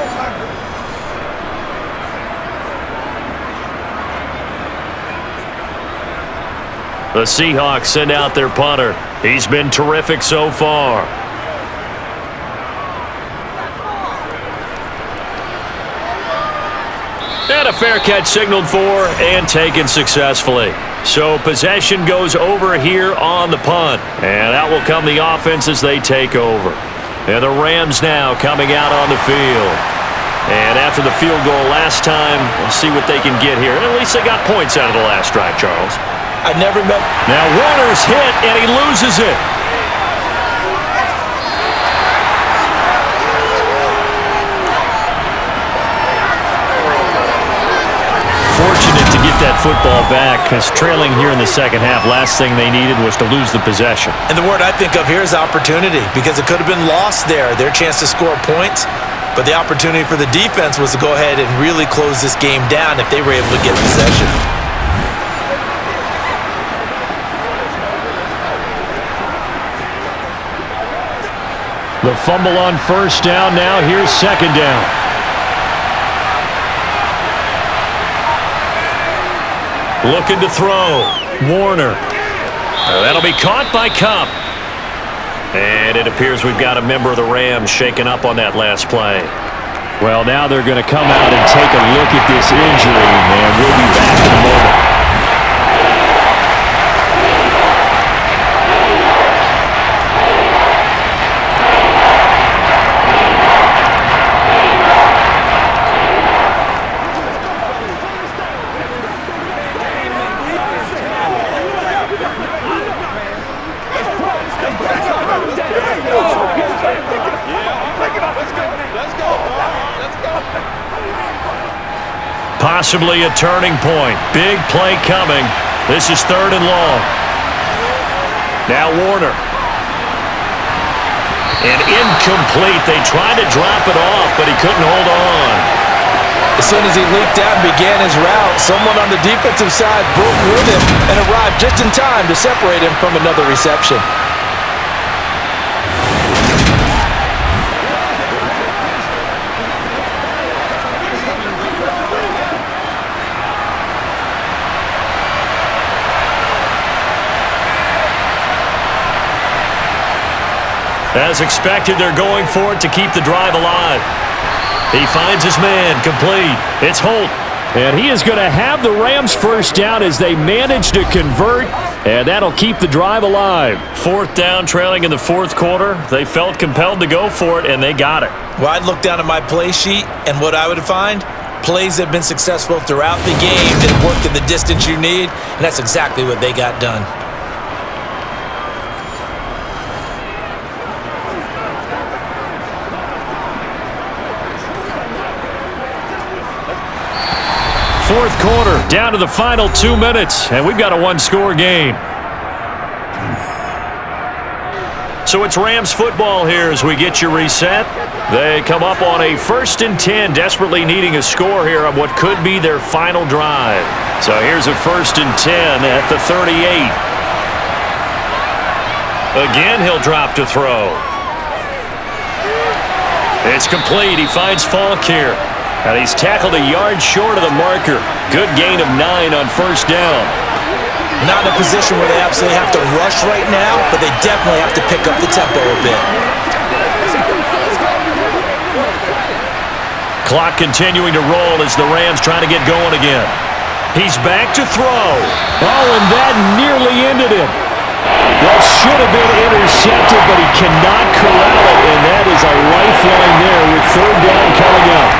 The Seahawks send out their punter. He's been terrific so far. And a fair catch signaled for and taken successfully. So possession goes over here on the punt. And out will come the offense as they take over. And the Rams now coming out on the field. And after the field goal last time, we'll see what they can get here. At least they got points out of the last drive, Charles. I never met. Now Warner's hit, and he loses it. Fortunate to get that football back because trailing here in the second half, last thing they needed was to lose the possession. And the word I think of here is opportunity because it could have been lost there. Their chance to score points, but the opportunity for the defense was to go ahead and really close this game down if they were able to get possession. The fumble on 1st down. Now here's 2nd down. Looking to throw. Warner. That'll be caught by Cup. And it appears we've got a member of the Rams shaken up on that last play. Well, now they're going to come out and take a look at this injury, and we'll be back in a moment. Possibly a turning point. Big play coming. This is 3rd and long. Now Warner. And incomplete. They tried to drop it off, but he couldn't hold on. As soon as he leaked out and began his route, someone on the defensive side broke with him and arrived just in time to separate him from another reception. As expected, they're going for it to keep the drive alive. He finds his man, complete. It's Holt. And he is going to have the Rams first down as they manage to convert, and that'll keep the drive alive. Fourth down, trailing in the fourth quarter. They felt compelled to go for it, and they got it. Well, I'd look down at my play sheet, and what I would find, plays that have been successful throughout the game that have worked in the distance you need, and that's exactly what they got done. Fourth quarter, down to the final 2 minutes, and we've got a one-score game. So it's Rams football here as we get you reset. They come up on a 1st and 10, desperately needing a score here on what could be their final drive. So here's a 1st and 10 at the 38. Again, he'll drop to throw. It's complete. He finds Falk here. And he's tackled a yard short of the marker. Good gain of 9 on 1st down. Not in a position where they absolutely have to rush right now, but they definitely have to pick up the tempo a bit. Clock continuing to roll as the Rams trying to get going again. He's back to throw. Oh, and that nearly ended it. That should have been intercepted, but he cannot corral it, and that is a lifeline there with 3rd down coming up.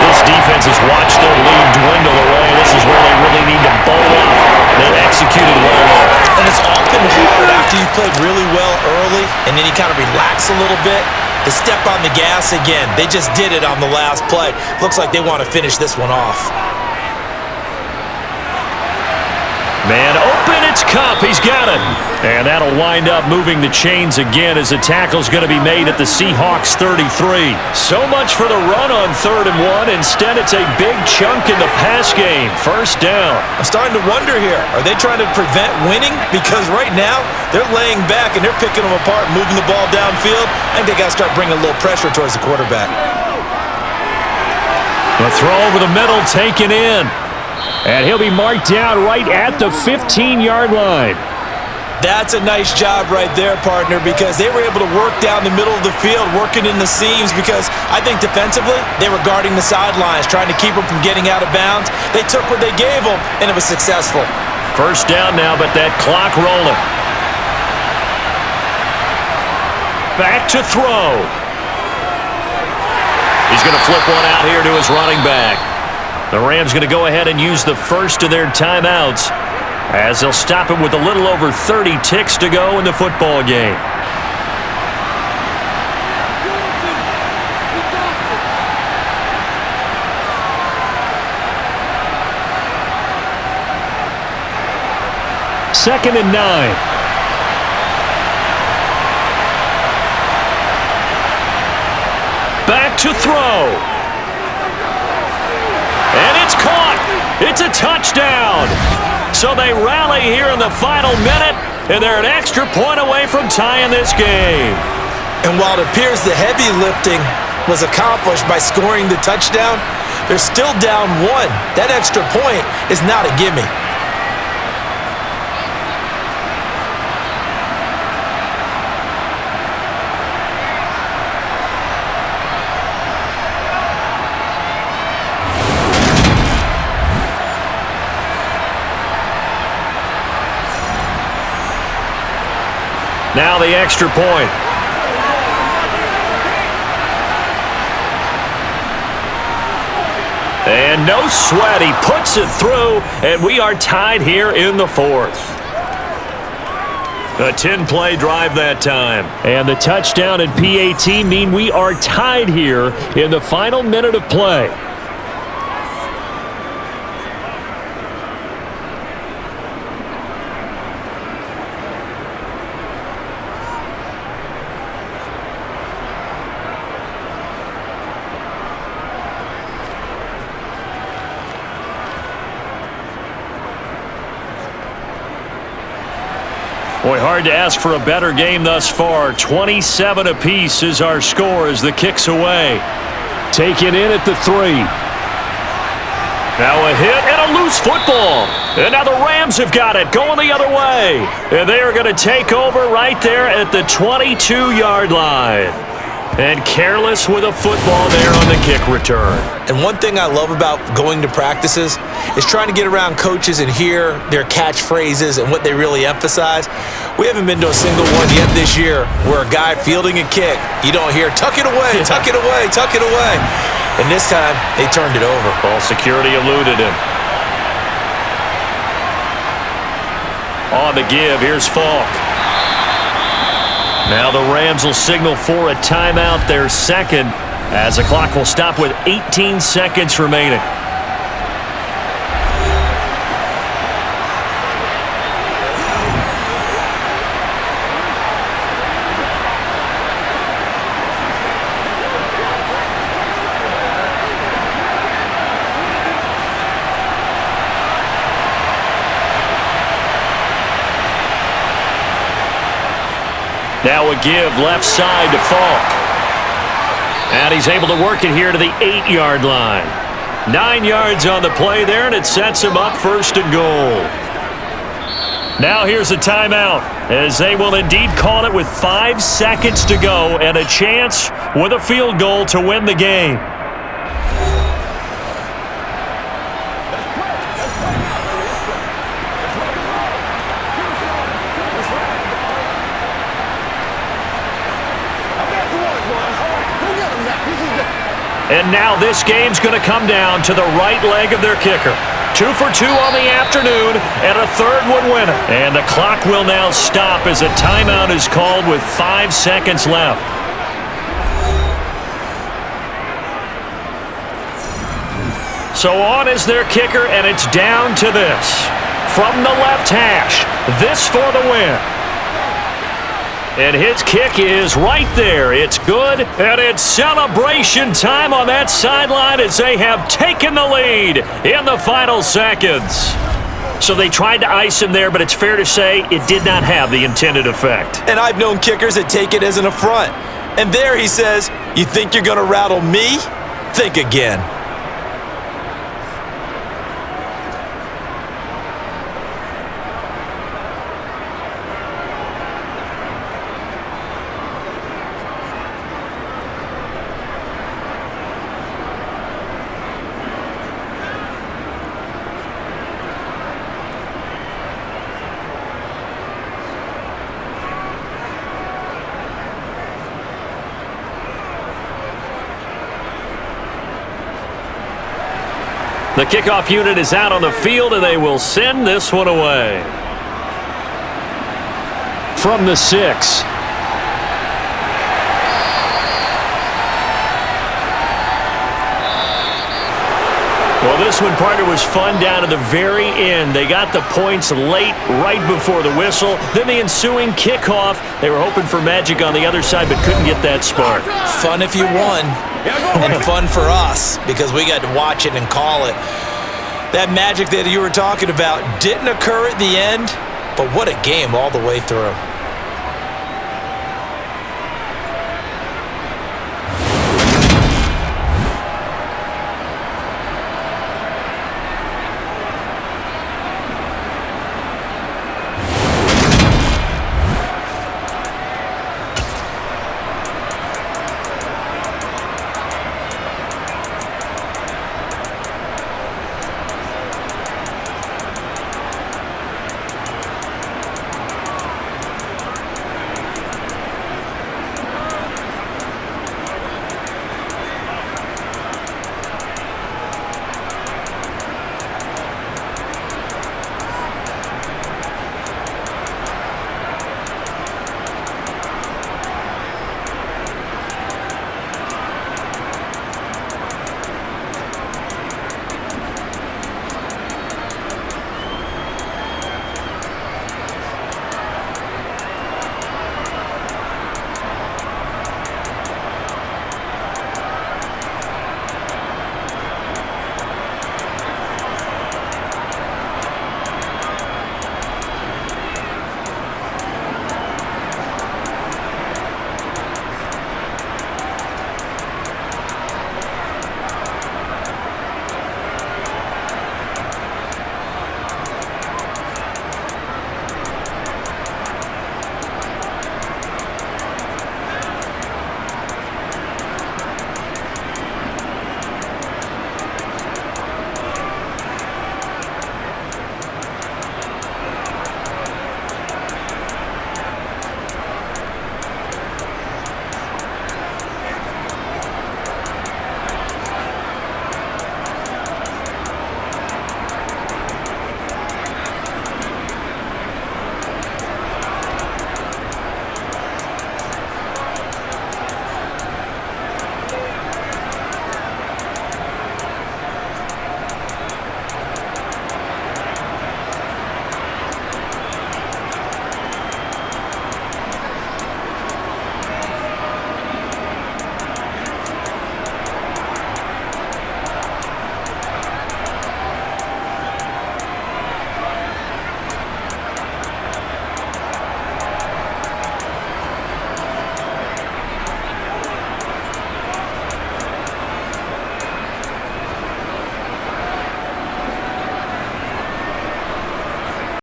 This defense has watched their lead dwindle away. This is where they really need to bowl up. They've executed well there. And it's often hard after you've played really well early and then you kind of relax a little bit to step on the gas again. They just did it on the last play. Looks like they want to finish this one off. Man open, it's Cup. He's got it. And that'll wind up moving the chains again as the tackle's going to be made at the Seahawks 33. So much for the run on 3rd and 1. Instead, it's a big chunk in the pass game. 1st down. I'm starting to wonder here. Are they trying to prevent winning? Because right now, they're laying back and they're picking them apart, moving the ball downfield. I think they got to start bringing a little pressure towards the quarterback. The throw over the middle taken in. And he'll be marked down right at the 15-yard line. That's a nice job right there, partner, because they were able to work down the middle of the field, working in the seams, because I think defensively, they were guarding the sidelines, trying to keep them from getting out of bounds. They took what they gave them, and it was successful. 1st down now, but that clock rolling. Back to throw. He's going to flip one out here to his running back. The Rams going to go ahead and use the first of their timeouts as they'll stop it with a little over 30 ticks to go in the football game. Second and 9. Back to throw. And it's caught. It's a touchdown. So they rally here in the final minute, and they're an extra point away from tying this game. And while it appears the heavy lifting was accomplished by scoring the touchdown, they're still down 1. That extra point is not a gimme. Now the extra point. And no sweat. He puts it through, and we are tied here in the 4th. A 10-play drive that time. And the touchdown and PAT mean we are tied here in the final minute of play. Boy, hard to ask for a better game thus far. 27 apiece is our score as the kick's away. Taken in at the 3. Now a hit and a loose football. And now the Rams have got it, going the other way. And they are going to take over right there at the 22-yard line. And careless with a football there on the kick return. And one thing I love about going to practices is trying to get around coaches and hear their catchphrases and what they really emphasize. We haven't been to a single one yet this year where a guy fielding a kick, you don't hear, tuck it away, tuck it away, tuck it away. And this time, they turned it over. Ball security eluded him. On the give, here's Falk. Now the Rams will signal for a timeout, their second, as the clock will stop with 18 seconds remaining. Now a give left side to Falk. And he's able to work it here to the 8-yard line. 9 yards on the play there, and it sets him up 1st and goal. Now here's a timeout, as they will indeed call it with 5 seconds to go and a chance with a field goal to win the game. And now this game's going to come down to the right leg of their kicker. 2 for 2 on the afternoon, and a third would win it. And the clock will now stop as a timeout is called with 5 seconds left. So on is their kicker, and it's down to this. From the left hash, this for the win. And his kick is right there. It's good, and it's celebration time on that sideline as they have taken the lead in the final seconds. So they tried to ice him there, but it's fair to say it did not have the intended effect. And I've known kickers that take it as an affront. And there he says, you think you're going to rattle me? Think again. The kickoff unit is out on the field, and they will send this one away. From the 6. Well, this one, partner, was fun down to the very end. They got the points late, right before the whistle. Then the ensuing kickoff. They were hoping for magic on the other side, but couldn't get that spark. Fun if you won, and fun for us because we got to watch it and call it. That magic that you were talking about didn't occur at the end, but what a game all the way through.